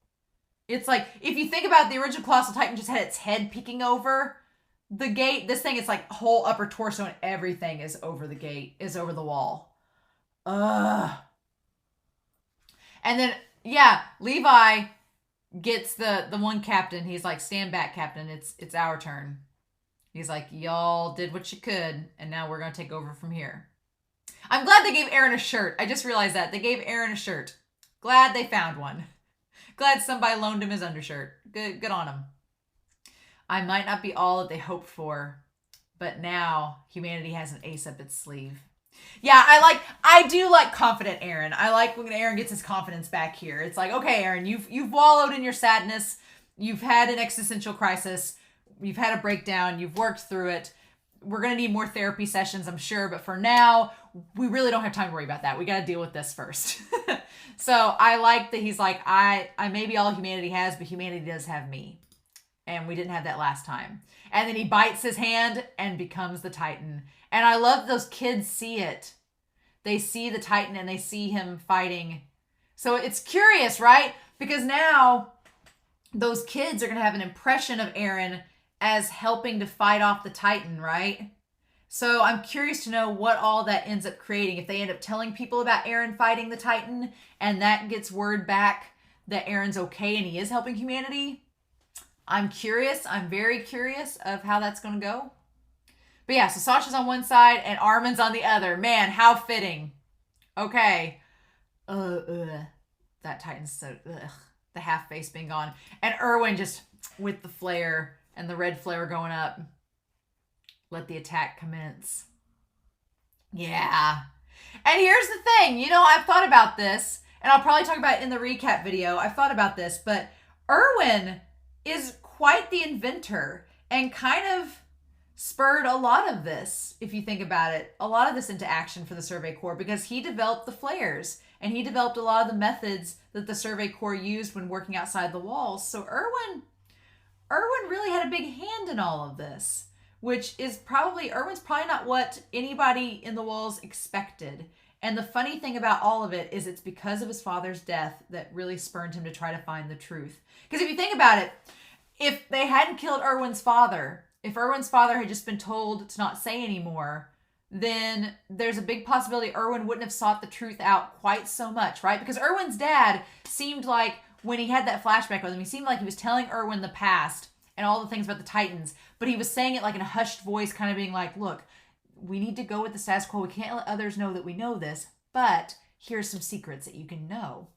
It's like, if you think about the original Colossal Titan just had its head peeking over the gate. This thing is like whole upper torso and everything is over the gate, is over the wall. Ugh. And then, yeah, Levi gets the one captain. He's like, stand back, Captain. It's our turn. He's like, y'all did what you could, and now we're going to take over from here. I'm glad they gave Aaron a shirt. I just realized that. They gave Aaron a shirt. Glad they found one. Glad somebody loaned him his undershirt. Good on him. I might not be all that they hoped for, but now humanity has an ace up its sleeve. Yeah, I do like confident Aaron. I like when Aaron gets his confidence back here. It's like, okay, Aaron, you've wallowed in your sadness. You've had an existential crisis. You've had a breakdown. You've worked through it. We're going to need more therapy sessions, I'm sure. But for now, we really don't have time to worry about that. We got to deal with this first. So I like that he's like, I may be all humanity has, but humanity does have me. And we didn't have that last time. And then he bites his hand and becomes the Titan. And I love those kids see it. They see the Titan and they see him fighting. So it's curious, right? Because now those kids are going to have an impression of Aaron as helping to fight off the Titan, right? So I'm curious to know what all that ends up creating. If they end up telling people about Aaron fighting the Titan and that gets word back that Aaron's okay and he is helping humanity. I'm curious. I'm very curious of how that's going to go. But yeah, so Sasha's on one side and Armin's on the other. Man, how fitting. Okay. That Titan's so, the half face being gone. And Erwin just with the flare and the red flare going up. Let the attack commence. Yeah. And here's the thing. You know, I've thought about this, and I'll probably talk about it in the recap video. I've thought about this, but Erwin is quite the inventor and kind of spurred a lot of this, if you think about it, a lot of this into action for the Survey Corps, because he developed the flares and he developed a lot of the methods that the Survey Corps used when working outside the walls. So Erwin really had a big hand in all of this, which is probably, Erwin's probably not what anybody in the walls expected. And the funny thing about all of it is it's because of his father's death that really spurred him to try to find the truth. Because if you think about it, if they hadn't killed Erwin's father, if Erwin's father had just been told to not say anymore, then there's a big possibility Erwin wouldn't have sought the truth out quite so much, right? Because Erwin's dad seemed like, when he had that flashback with him, he seemed like he was telling Erwin the past and all the things about the Titans, but he was saying it like in a hushed voice, kind of being like, look, we need to go with the status quo. We can't let others know that we know this, but here's some secrets that you can know.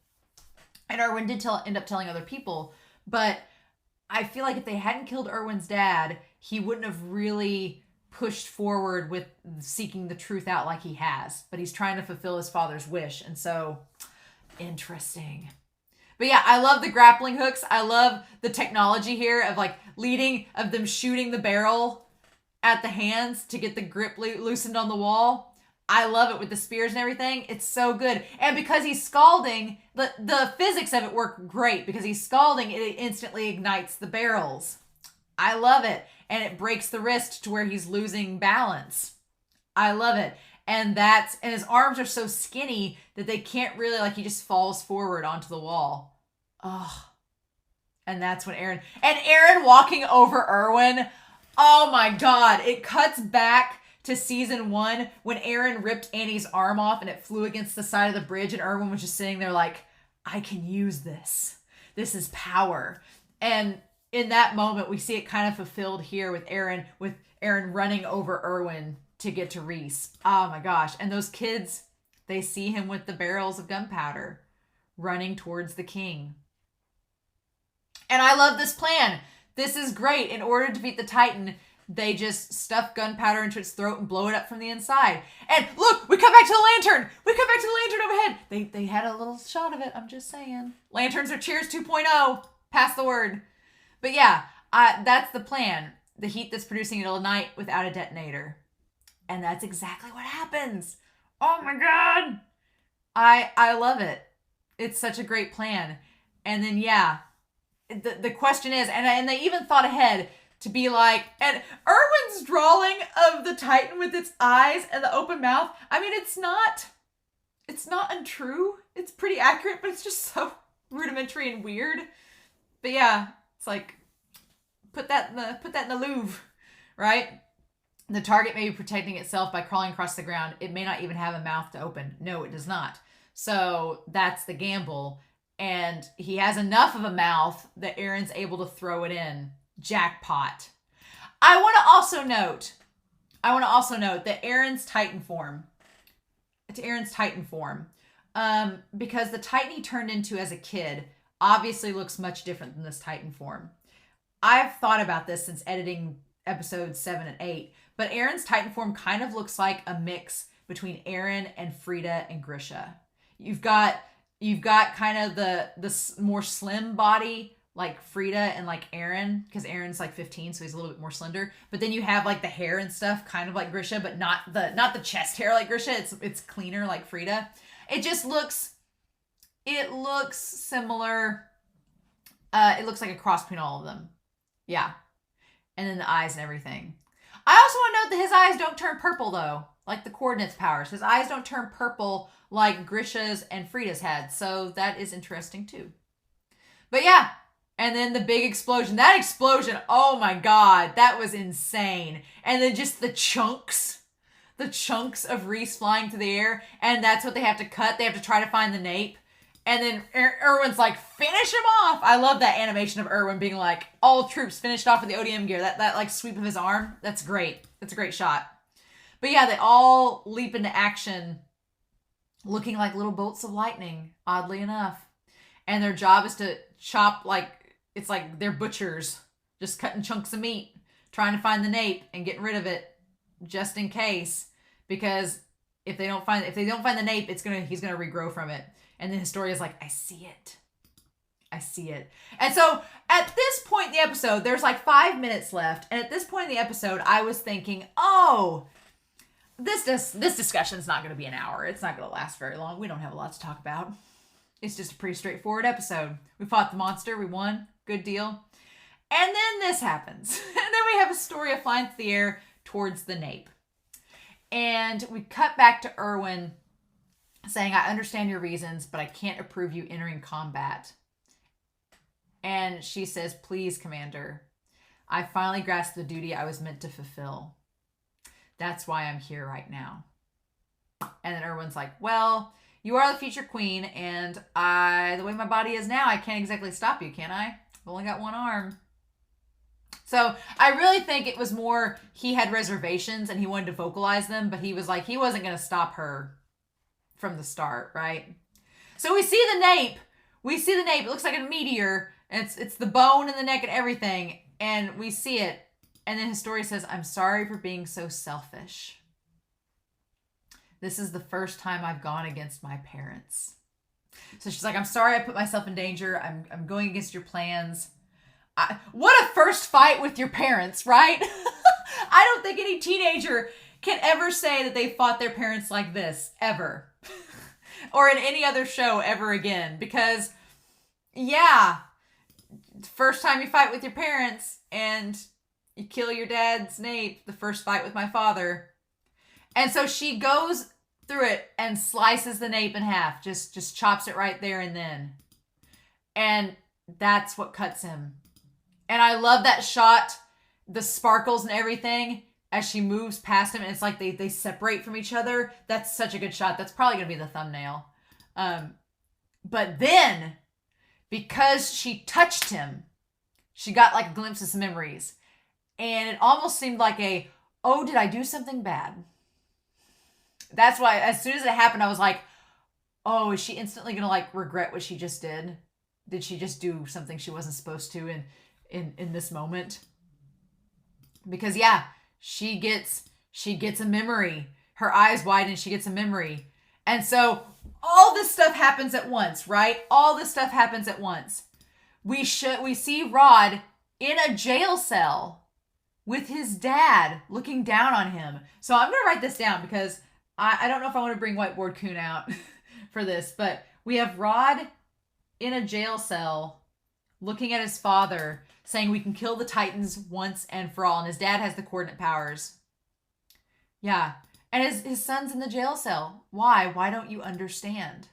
And Erwin did end up telling other people, but I feel like if they hadn't killed Erwin's dad, he wouldn't have really pushed forward with seeking the truth out like he has. But he's trying to fulfill his father's wish. And so, interesting. But yeah, I love the grappling hooks. I love the technology here of like of them shooting the barrel at the hands to get the grip loosened on the wall. I love it with the spears and everything. It's so good. And because he's scalding, the physics of it work great. Because he's scalding, it instantly ignites the barrels. I love it. And it breaks the wrist to where he's losing balance. I love it. And his arms are so skinny that they can't really, like, he just falls forward onto the wall. Oh. And that's when Aaron walking over Erwin. Oh my God. It cuts back to season 1 when Aaron ripped Annie's arm off and it flew against the side of the bridge, and Erwin was just sitting there like, I can use this. This is power. And in that moment, we see it kind of fulfilled here with Aaron running over Erwin to get to Reiss. Oh my gosh. And those kids, they see him with the barrels of gunpowder running towards the king. And I love this plan. This is great. In order to defeat the Titan, they just stuff gunpowder into its throat and blow it up from the inside. And look, we come back to the lantern. We come back to the lantern overhead. They had a little shot of it. I'm just saying. Lanterns are Cheers 2.0. Pass the word. But yeah, that's the plan. The heat that's producing it'll ignite without a detonator. And that's exactly what happens. Oh my God. I love it. It's such a great plan. And then, yeah, the question is, and they even thought ahead to be like, and Erwin's drawing of the Titan with its eyes and the open mouth. I mean, it's not untrue. It's pretty accurate, but it's just so rudimentary and weird. But yeah, it's like, put that in the Louvre, right? The target may be protecting itself by crawling across the ground. It may not even have a mouth to open. No, it does not. So that's the gamble. And he has enough of a mouth that Aaron's able to throw it in. Jackpot. I want to also note that Aaron's Titan form, because the Titan he turned into as a kid obviously looks much different than this Titan form. I've thought about this since editing episodes 7 and 8, but Aaron's Titan form kind of looks like a mix between Aaron and Frida and Grisha. You've got kind of the more slim body like Frida and like Aaron, because Aaron's like 15, so he's a little bit more slender. But then you have like the hair and stuff kind of like Grisha, but not the chest hair like Grisha. It's cleaner like Frida. It looks similar. It looks like a cross between all of them. Yeah. And then the eyes and everything. I also want to note that his eyes don't turn purple though, like the coordinates powers. His eyes don't turn purple like Grisha's and Frida's had. So that is interesting too. But yeah. And then the big explosion. That explosion, oh my God, that was insane. And then just the chunks of Reiss flying through the air. And that's what they have to cut. They have to try to find the nape. And then Erwin's like, finish him off. I love that animation of Erwin being like, all troops finished off with the ODM gear. That like sweep of his arm. That's great. That's a great shot. But yeah, they all leap into action looking like little bolts of lightning, oddly enough. And their job is to chop it's like they're butchers, just cutting chunks of meat, trying to find the nape and getting rid of it just in case. Because if they don't find the nape, he's gonna regrow from it. And then Historia's like, I see it. And so at this point in the episode, there's like 5 minutes left. And at this point in the episode, I was thinking, oh, this discussion's not going to be an hour. It's not going to last very long. We don't have a lot to talk about. It's just a pretty straightforward episode. We fought the monster. We won. Good deal. And then this happens. And then we have Astoria flying through the air towards the nape. And we cut back to Erwin saying, I understand your reasons, but I can't approve you entering combat. And she says, please, Commander. I finally grasped the duty I was meant to fulfill. That's why I'm here right now. And then Erwin's like, well, you are the future queen, and the way my body is now, I can't exactly stop you, can I? I've only got one arm. So I really think it was more he had reservations and he wanted to vocalize them, but he was like, he wasn't going to stop her from the start, right? So we see the nape. It looks like a meteor, and it's the bone in the neck and everything, and we see it. And then Historia says, I'm sorry for being so selfish. This is the first time I've gone against my parents. So she's like, I'm sorry I put myself in danger. I'm going against your plans. What a first fight with your parents, right? I don't think any teenager can ever say that they fought their parents like this, ever. Or in any other show ever again. Because, yeah, first time you fight with your parents and you kill your dad's Nate, the first fight with my father. And so she goes through it and slices the nape in half. Just chops it right there and then. And that's what cuts him. And I love that shot, the sparkles and everything, as she moves past him. And it's like they separate from each other. That's such a good shot. That's probably going to be the thumbnail. But then, because she touched him, she got like a glimpse of some memories. And it almost seemed like oh, did I do something bad? That's why as soon as it happened, I was like, oh, is she instantly going to like regret what she just did? Did she just do something she wasn't supposed to in this moment? Because yeah, she gets a memory. Her eyes widen, she gets a memory. And so all this stuff happens at once, right? All this stuff happens at once. We see Rod in a jail cell with his dad looking down on him. So I'm going to write this down because I don't know if I want to bring Whiteboard Coon out for this, but we have Rod in a jail cell looking at his father saying we can kill the Titans once and for all. And his dad has the coordinate powers. Yeah. And his son's in the jail cell. Why? Why don't you understand?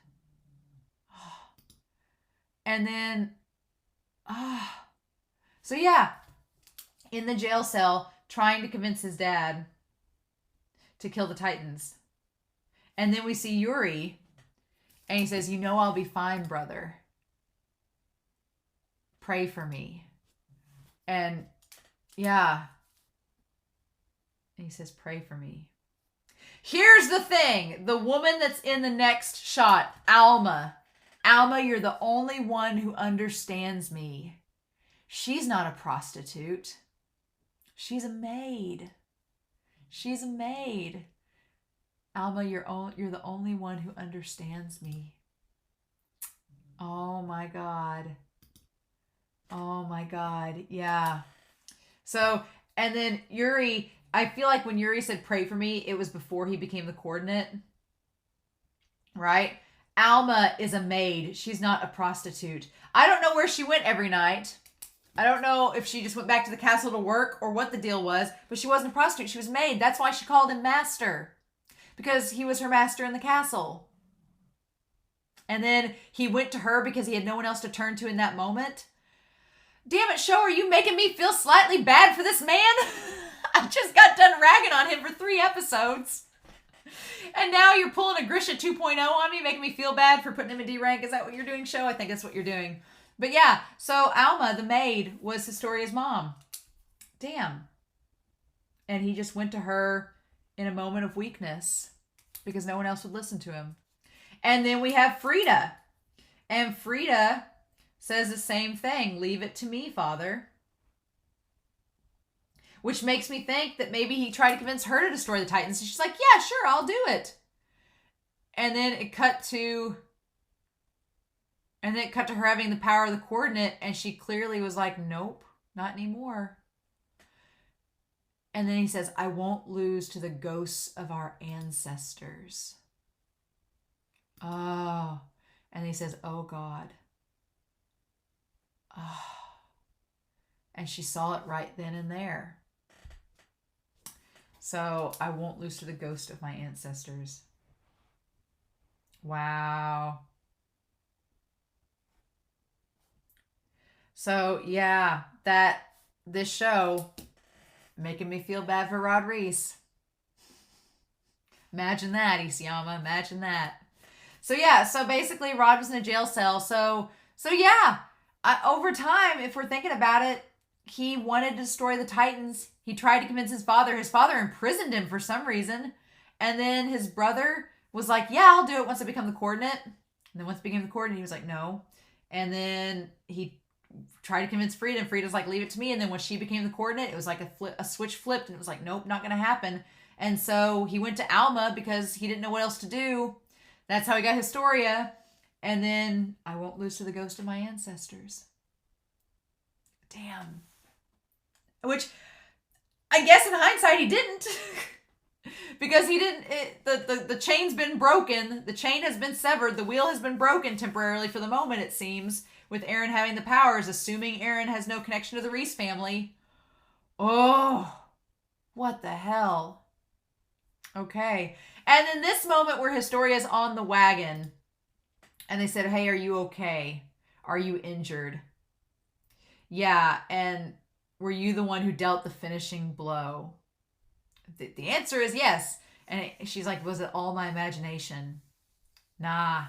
And then, so yeah, in the jail cell, trying to convince his dad to kill the Titans. And then we see Yuri, and he says, you know I'll be fine, brother. Pray for me. And yeah. And he says, pray for me. Here's the thing. The woman that's in the next shot, Alma. Alma, you're the only one who understands me. She's not a prostitute. She's a maid. She's a maid. Alma, you're the only one who understands me. Oh my God. Oh my God. Yeah. So, and then Yuri, I feel like when Yuri said pray for me, it was before he became the coordinate. Right? Alma is a maid. She's not a prostitute. I don't know where she went every night. I don't know if she just went back to the castle to work or what the deal was, but she wasn't a prostitute. She was maid. That's why she called him master. Because he was her master in the castle. And then he went to her because he had no one else to turn to in that moment. Damn it, show, are you making me feel slightly bad for this man? I just got done ragging on him for 3 episodes. And now you're pulling a Grisha 2.0 on me, making me feel bad for putting him in D rank. Is that what you're doing, show? I think that's what you're doing. But yeah, so Alma, the maid, was Historia's mom. Damn. And he just went to her in a moment of weakness because no one else would listen to him. And then we have Frida. And Frida says the same thing. Leave it to me, Father. Which makes me think that maybe he tried to convince her to destroy the Titans. And she's like, yeah, sure, I'll do it. And then it cut to her having the power of the coordinate. And she clearly was like, nope, not anymore. And then he says, I won't lose to the ghosts of our ancestors. Oh. And he says, oh God. Oh. And she saw it right then and there. So I won't lose to the ghost of my ancestors. Wow. So yeah, this show making me feel bad for Rod Reiss. Imagine that, Isayama. Imagine that. So yeah, so basically Rod was in a jail cell. So yeah, over time, if we're thinking about it, he wanted to destroy the Titans. He tried to convince his father. His father imprisoned him for some reason. And then his brother was like, yeah, I'll do it once I become the coordinate. And then once he became the coordinate, he was like, no. And then he tried to convince Frida. And Frida's like, leave it to me. And then when she became the coordinate, it was like a switch flipped. And it was like, nope, not going to happen. And so he went to Alma because he didn't know what else to do. That's how he got Historia. And then I won't lose to the ghost of my ancestors. Damn. Which, I guess in hindsight, he didn't. because he didn't, the chain's been broken. The chain has been severed. The wheel has been broken temporarily for the moment, it seems, with Aaron having the powers, assuming Aaron has no connection to the Reiss family. Oh, what the hell? Okay. And then this moment where Historia's on the wagon and they said, hey, are you okay? Are you injured? Yeah. And were you the one who dealt the finishing blow? The answer is yes. And she's like, was it all my imagination? Nah.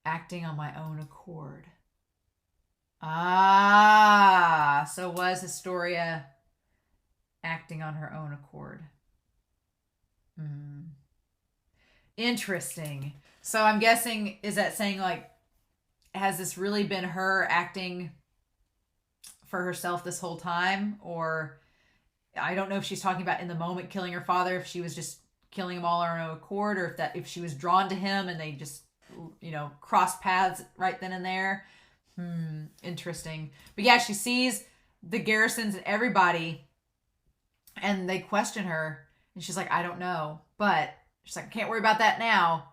Acting on my own accord. Ah, so was Historia acting on her own accord? Interesting. So I'm guessing, is that saying, like, has this really been her acting for herself this whole time? Or I don't know if she's talking about in the moment killing her father, if she was just killing him all on her own accord, or if she was drawn to him and they just, crossed paths right then and there. Interesting. But yeah, she sees the Garrisons and everybody and they question her and she's like, I don't know. But she's like, I can't worry about that now.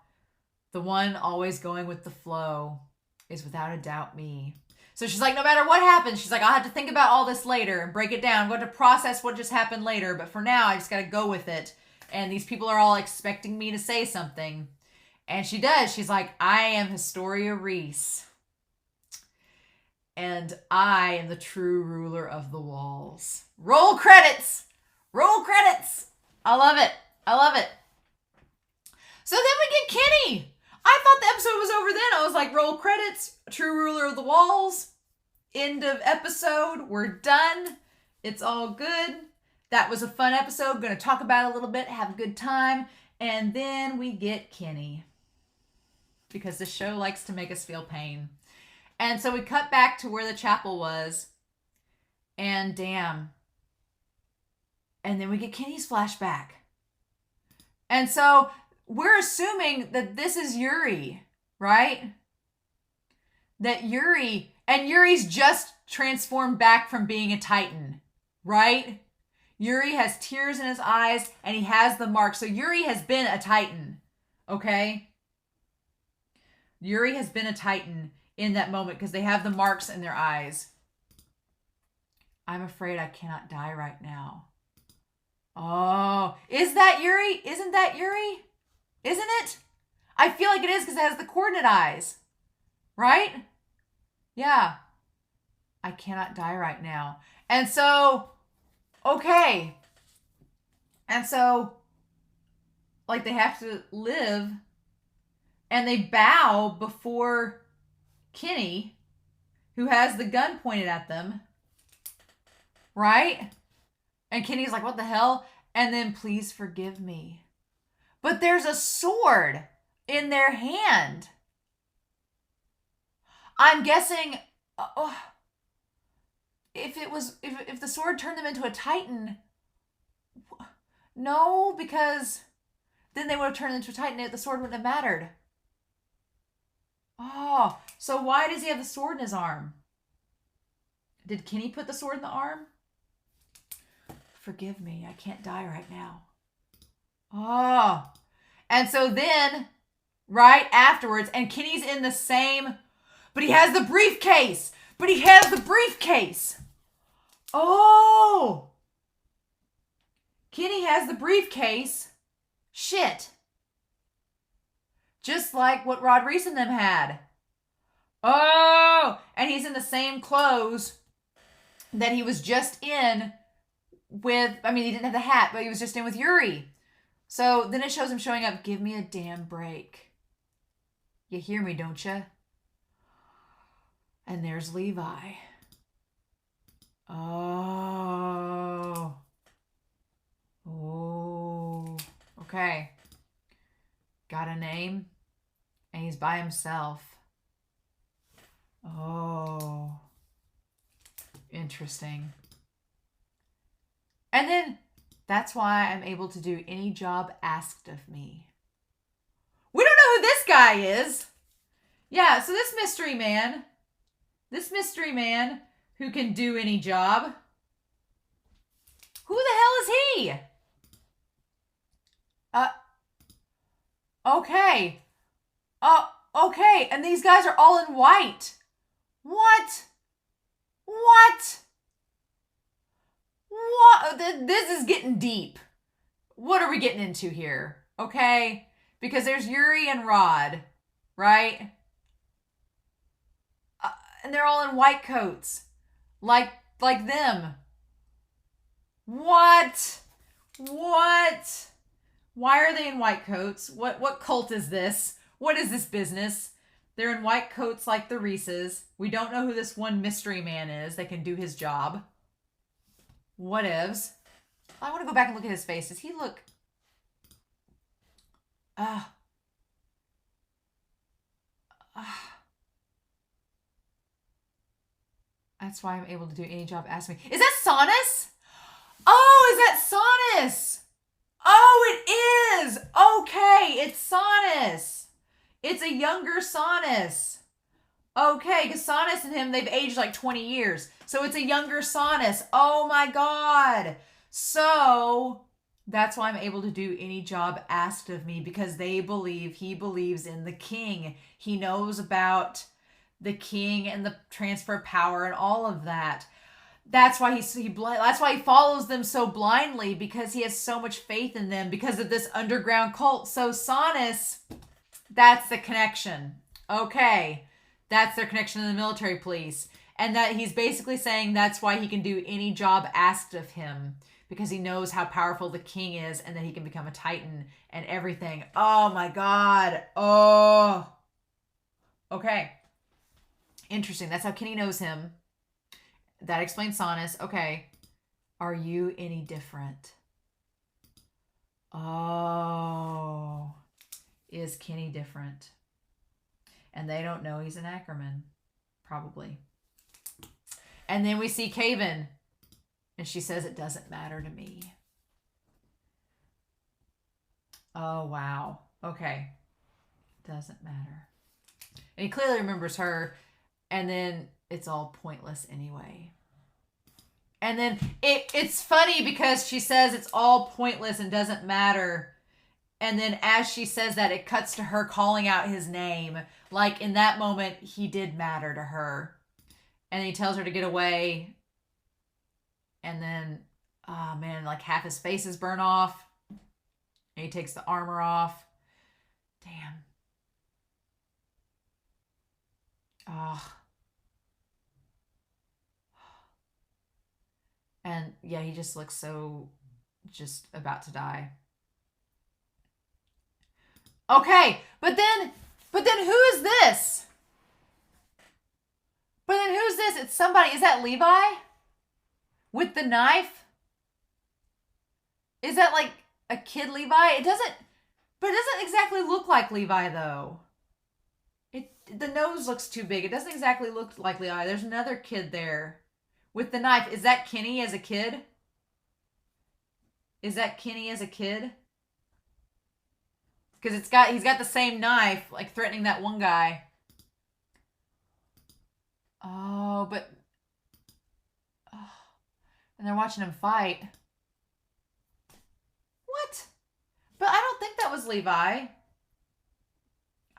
The one always going with the flow is without a doubt me. So she's like, no matter what happens, she's like, I'll have to think about all this later and break it down. I'm going to process what just happened later. But for now, I just got to go with it. And these people are all expecting me to say something. And she does. She's like, I am Historia Reiss. And I am the true ruler of the walls. Roll credits. Roll credits. I love it. I love it. So then we get Kenny. I thought the episode was over then. I was like, roll credits. True ruler of the walls. End of episode. We're done. It's all good. That was a fun episode. Going to talk about it a little bit. Have a good time. And then we get Kenny. Because this show likes to make us feel pain. And so we cut back to where the chapel was. And damn. And then we get Kenny's flashback. And so we're assuming that this is Yuri, right? That Yuri's just transformed back from being a Titan, right? Yuri has tears in his eyes and he has the mark. So Yuri has been a Titan, okay? Yuri has been a Titan in that moment because they have the marks in their eyes. I'm afraid I cannot die right now. Oh, is that Yuri? Isn't that Yuri? Isn't it? I feel like it is because it has the coordinate eyes. Right? Yeah. I cannot die right now. And so, okay. And so, like, they have to live and they bow before Kenny, who has the gun pointed at them. Right? And Kenny's like, what the hell? And then, please forgive me. But there's a sword in their hand. I'm guessing, if the sword turned them into a Titan, no, because then they would have turned into a Titan. The sword wouldn't have mattered. Oh, so why does he have the sword in his arm? Did Kenny put the sword in the arm? Forgive me, I can't die right now. Oh. And so then, right afterwards, and Kenny's in the same, but he has the briefcase. But he has the briefcase. Oh. Kenny has the briefcase. Shit. Just like what Rod Reiss and them had. Oh. And he's in the same clothes that he was just in with, he didn't have the hat, but he was just in with Yuri. So then it shows him showing up. Give me a damn break. You hear me, don't you? And there's Levi. Oh. Oh. Okay. Got a name. And he's by himself. Oh. Interesting. And then that's why I'm able to do any job asked of me. We don't know who this guy is. Yeah, so this mystery man who can do any job, who the hell is he? Okay. Okay. And these guys are all in white. What? What? What? This is getting deep. What are we getting into here? Okay? Because there's Yuri and Rod, right? And they're all in white coats. Like them. What? What? Why are they in white coats? What cult is this? What is this business? They're in white coats like the Reisses. We don't know who this one mystery man is that can do his job. Whatevs. I want to go back and look at his face. Does he look... That's why I'm able to do any job asked me. Is that Sonus? Oh, is that Sonus? Oh, it is. Okay, it's Sonus. It's a younger Sonus. Okay, because Sonus and him, they've aged like 20 years. So it's a younger Sonus. Oh my God. So that's why I'm able to do any job asked of me, because he believes in the king. He knows about the king and the transfer of power and all of that. That's why that's why he follows them so blindly, because he has so much faith in them because of this underground cult. So Sonus, that's the connection. Okay. That's their connection to the military police. And that he's basically saying that's why he can do any job asked of him, because he knows how powerful the king is and that he can become a titan and everything. Oh my God. Oh. Okay. Interesting. That's how Kenny knows him. That explains Sonus. Okay. Are you any different? Oh. Is Kenny different? And they don't know he's an Ackerman. Probably. And then we see Caven. And she says, it doesn't matter to me. Oh, wow. Okay. Doesn't matter. And he clearly remembers her. And then it's all pointless anyway. And then it's funny because she says it's all pointless and doesn't matter. And then as she says that, it cuts to her calling out his name. Like in that moment, he did matter to her. And he tells her to get away. And then, oh man, like half his face is burnt off. And he takes the armor off. Damn. Oh. And yeah, he just looks so just about to die. Okay, but then who is this? But then who's this? It's somebody. Is that Levi? With the knife? Is that like a kid Levi? It doesn't exactly look like Levi though. The nose looks too big. It doesn't exactly look like Levi. There's another kid there with the knife. Is that Kenny as a kid? Is that Kenny as a kid? Because he's got the same knife, like threatening that one guy. Oh, but... Oh, and they're watching him fight. What? But I don't think that was Levi. I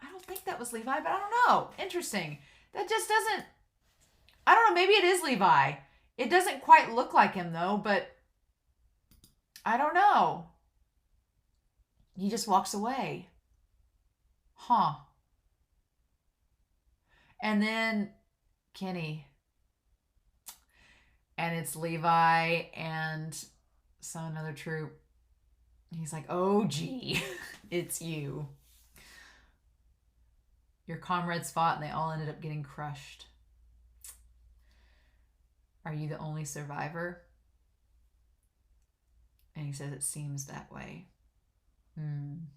don't think that was Levi, but I don't know. Interesting. That just doesn't... I don't know, maybe it is Levi. It doesn't quite look like him, though, but... I don't know. He just walks away. Huh. And then Kenny. And it's Levi and some other troop. He's like, oh, gee, it's you. Your comrades fought and they all ended up getting crushed. Are you the only survivor? And he says, it seems that way. And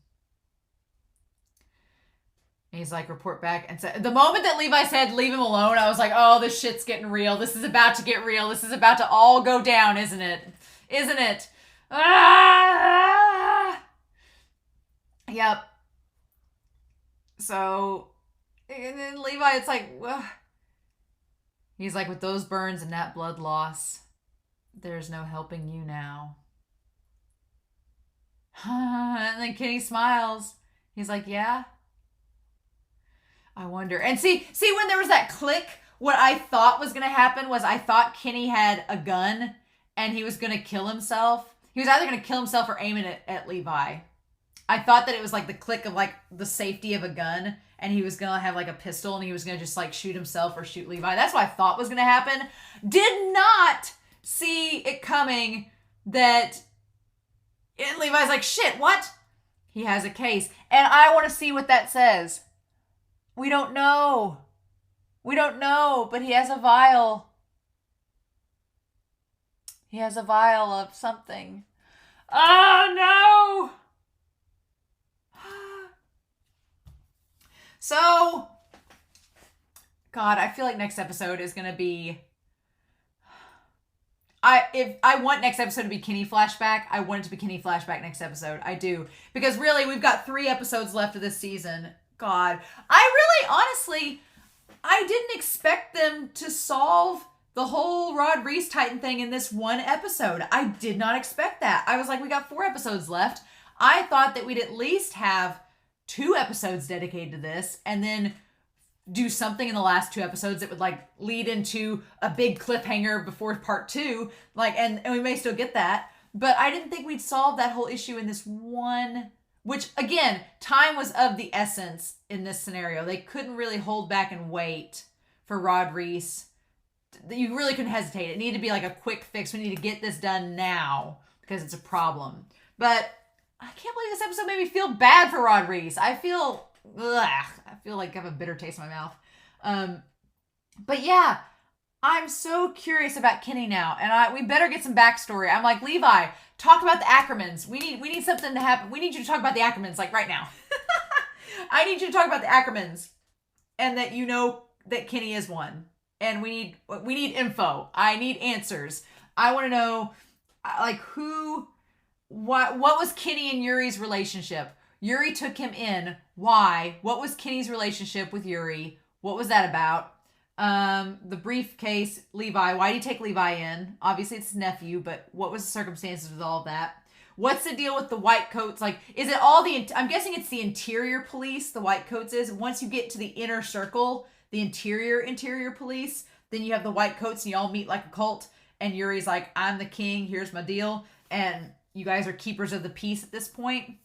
he's like, report back. And so the moment that Levi said, leave him alone, I was like, oh, this shit's getting real. This is about to get real. This is about to all go down, isn't it? Isn't it? Ah! Yep. So, and then Levi, it's like, ugh. He's like, with those burns and that blood loss, there's no helping you now. And then Kenny smiles. He's like, yeah, I wonder. And see, when there was that click, what I thought was going to happen was I thought Kenny had a gun and he was going to kill himself. He was either going to kill himself or aim it at Levi. I thought that it was like the click of like the safety of a gun and he was going to have like a pistol and he was going to just like shoot himself or shoot Levi. That's what I thought was going to happen. Did not see it coming that Levi's like, shit, what? He has a case. And I want to see what that says. We don't know. We don't know, but he has a vial. He has a vial of something. Oh, no! So, God, I feel like next episode is going to be... If I want next episode to be Kenny flashback, I want it to be Kenny flashback next episode. I do. Because really, we've got 3 episodes left of this season. God. Honestly, I didn't expect them to solve the whole Rod Reiss Titan thing in this one episode. I did not expect that. I was like, we got 4 episodes left. I thought that we'd at least have 2 episodes dedicated to this and then do something in the last 2 episodes that would like lead into a big cliffhanger before part 2. Like, and we may still get that. But I didn't think we'd solve that whole issue in this one, which again, time was of the essence in this scenario. They couldn't really hold back and wait for Rod Reiss. You really couldn't hesitate. It needed to be like a quick fix. We need to get this done now because it's a problem. But I can't believe this episode made me feel bad for Rod Reiss. I feel like I have a bitter taste in my mouth. But yeah, I'm so curious about Kenny now, and we better get some backstory. I'm like, Levi, talk about the Ackermans. We need something to happen. We need you to talk about the Ackermans like right now. I need you to talk about the Ackermans, and that you know that Kenny is one. And we need info. I need answers. I want to know, like, what was Kenny and Yuri's relationship? Yuri took him in. Why? What was Kenny's relationship with Yuri? What was that about? The briefcase, Levi. Why did he take Levi in? Obviously, it's his nephew, but what was the circumstances with all of that? What's the deal with the white coats? Like, is it all I'm guessing it's the interior police, the white coats is. Once you get to the inner circle, the interior police, then you have the white coats and you all meet like a cult. And Yuri's like, I'm the king. Here's my deal. And you guys are keepers of the peace at this point.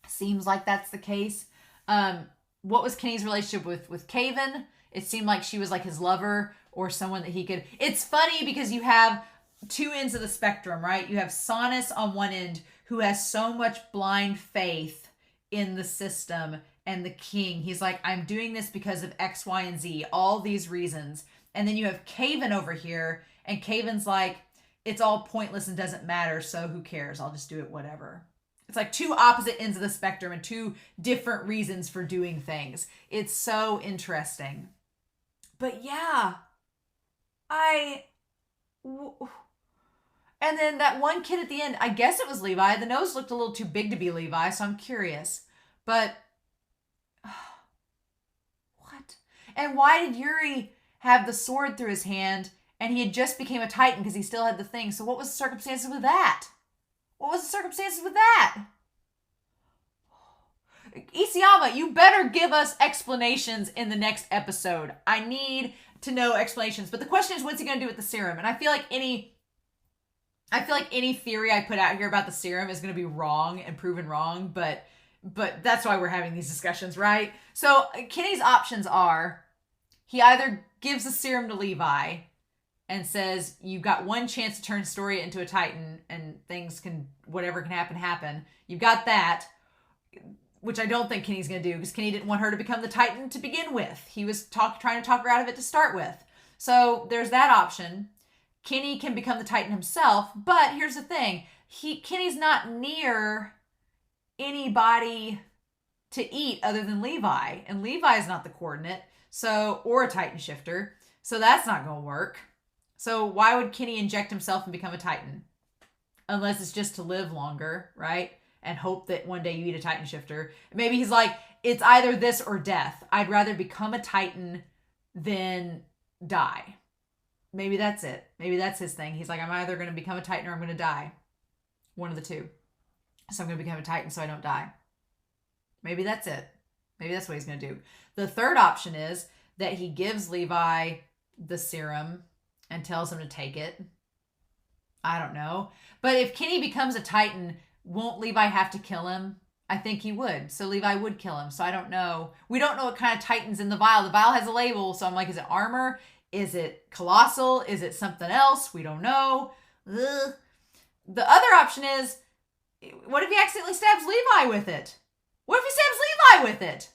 Seems like that's the case. What was Kenny's relationship with Caven? It seemed like she was like his lover or someone that he could... It's funny because you have 2 ends of the spectrum, right? You have Sonus on one end who has so much blind faith in the system and the king. He's like, I'm doing this because of X, Y, and Z, all these reasons. And then you have Caven over here, and Caven's like, it's all pointless and doesn't matter, so who cares? I'll just do it, whatever. It's like 2 opposite ends of the spectrum and 2 different reasons for doing things. It's so interesting. But yeah, and then that one kid at the end, I guess it was Levi. The nose looked a little too big to be Levi, so I'm curious. But what? And why did Yuri have the sword through his hand and he had just became a Titan because he still had the thing? So what was the circumstances with that? What was the circumstances with that? Isayama, you better give us explanations in the next episode. I need to know explanations. But the question is, what's he going to do with the serum? And I feel like any theory I put out here about the serum is going to be wrong and proven wrong. But that's why we're having these discussions, right? So Kenny's options are, he either gives the serum to Levi and says, you've got one chance to turn Storia into a Titan and whatever can happen. You've got that, which I don't think Kenny's going to do because Kenny didn't want her to become the Titan to begin with. He was trying to talk her out of it to start with. So there's that option. Kenny can become the Titan himself, but here's the thing. Kenny's not near anybody to eat other than Levi, and Levi's not the coordinate, or a Titan shifter, so that's not going to work. So why would Kenny inject himself and become a Titan? Unless it's just to live longer, right? And hope that one day you eat a Titan shifter. Maybe he's like, it's either this or death. I'd rather become a Titan than die. Maybe that's it. Maybe that's his thing. He's like, I'm either going to become a Titan or I'm going to die. One of the two. So I'm going to become a Titan so I don't die. Maybe that's it. Maybe that's what he's going to do. The third option is that he gives Levi the serum and tells him to take it. I don't know. But if Kenny becomes a Titan, won't Levi have to kill him? I think he would. So Levi would kill him. So I don't know. We don't know what kind of Titan's in the vial. The vial has a label. So I'm like, is it armor? Is it colossal? Is it something else? We don't know. Ugh. The other option is, what if he accidentally stabs Levi with it? What if he stabs Levi with it?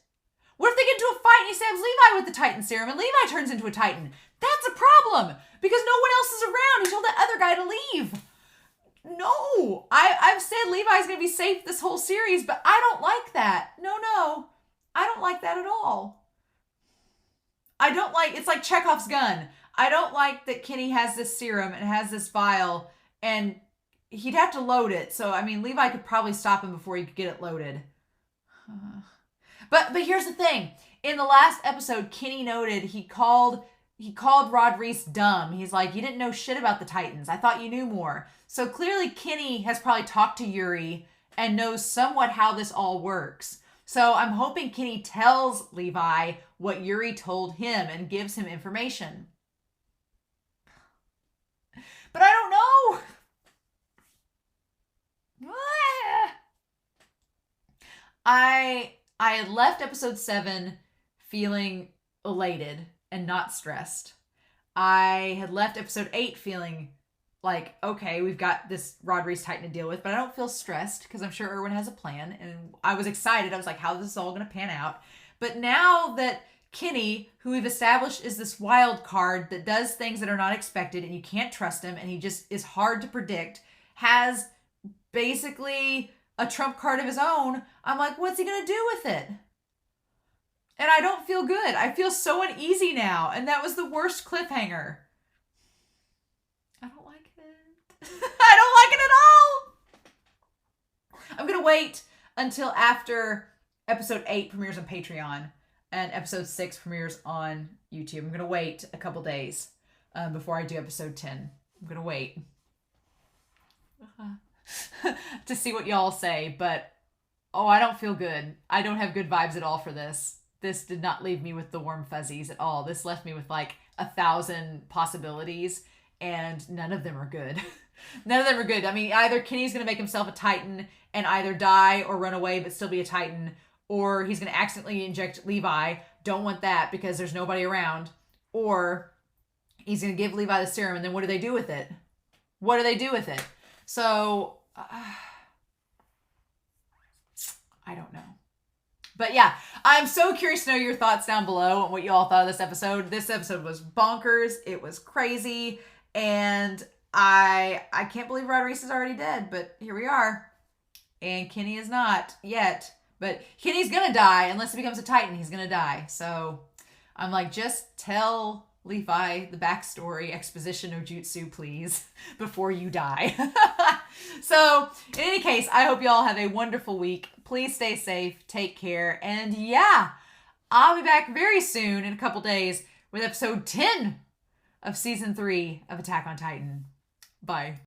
What if they get into a fight and he stabs Levi with the Titan serum and Levi turns into a Titan? That's a problem because no one else is around. He told that other guy to leave. No, I've said Levi's going to be safe this whole series, but I don't like that. No, I don't like that at all. I don't like, it's like Chekhov's gun. I don't like that Kenny has this serum and has this vial and he'd have to load it. So, I mean, Levi could probably stop him before he could get it loaded. But here's the thing. In the last episode, Kenny noted he called Rod Reiss dumb. He's like, you didn't know shit about the Titans. I thought you knew more. So clearly Kenny has probably talked to Yuri and knows somewhat how this all works. So I'm hoping Kenny tells Levi what Yuri told him and gives him information. But I don't know. I had left episode 7 feeling elated and not stressed. I had left episode 8 feeling like, okay, we've got this Rod Reiss Titan to deal with, but I don't feel stressed because I'm sure Erwin has a plan. And I was excited. I was like, how is this all going to pan out? But now that Kenny, who we've established is this wild card that does things that are not expected and you can't trust him and he just is hard to predict, has basically a trump card of his own, I'm like, what's he going to do with it? And I don't feel good. I feel so uneasy now. And that was the worst cliffhanger. I don't like it. I don't like it at all. I'm going to wait until after episode 8 premieres on Patreon and episode 6 premieres on YouTube. I'm going to wait a couple days before I do episode 10. I'm going to wait to see what y'all say. But, I don't feel good. I don't have good vibes at all for this. This did not leave me with the warm fuzzies at all. This left me with like 1,000 possibilities and none of them are good. None of them are good. I mean, either Kenny's going to make himself a Titan and either die or run away but still be a Titan, or he's going to accidentally inject Levi. Don't want that because there's nobody around. Or he's going to give Levi the serum and then what do they do with it? What do they do with it? So, I don't know. But yeah, I'm so curious to know your thoughts down below on what you all thought of this episode. This episode was bonkers. It was crazy. And I can't believe Rod Reiss is already dead, but here we are. And Kenny is not yet. But Kenny's going to die. Unless he becomes a Titan, he's going to die. So I'm like, just tell Levi the backstory, exposition of Jutsu, please, before you die. So, in any case, I hope you all have a wonderful week. Please stay safe, take care, and yeah, I'll be back very soon in a couple days with episode 10 of season 3 of Attack on Titan. Bye.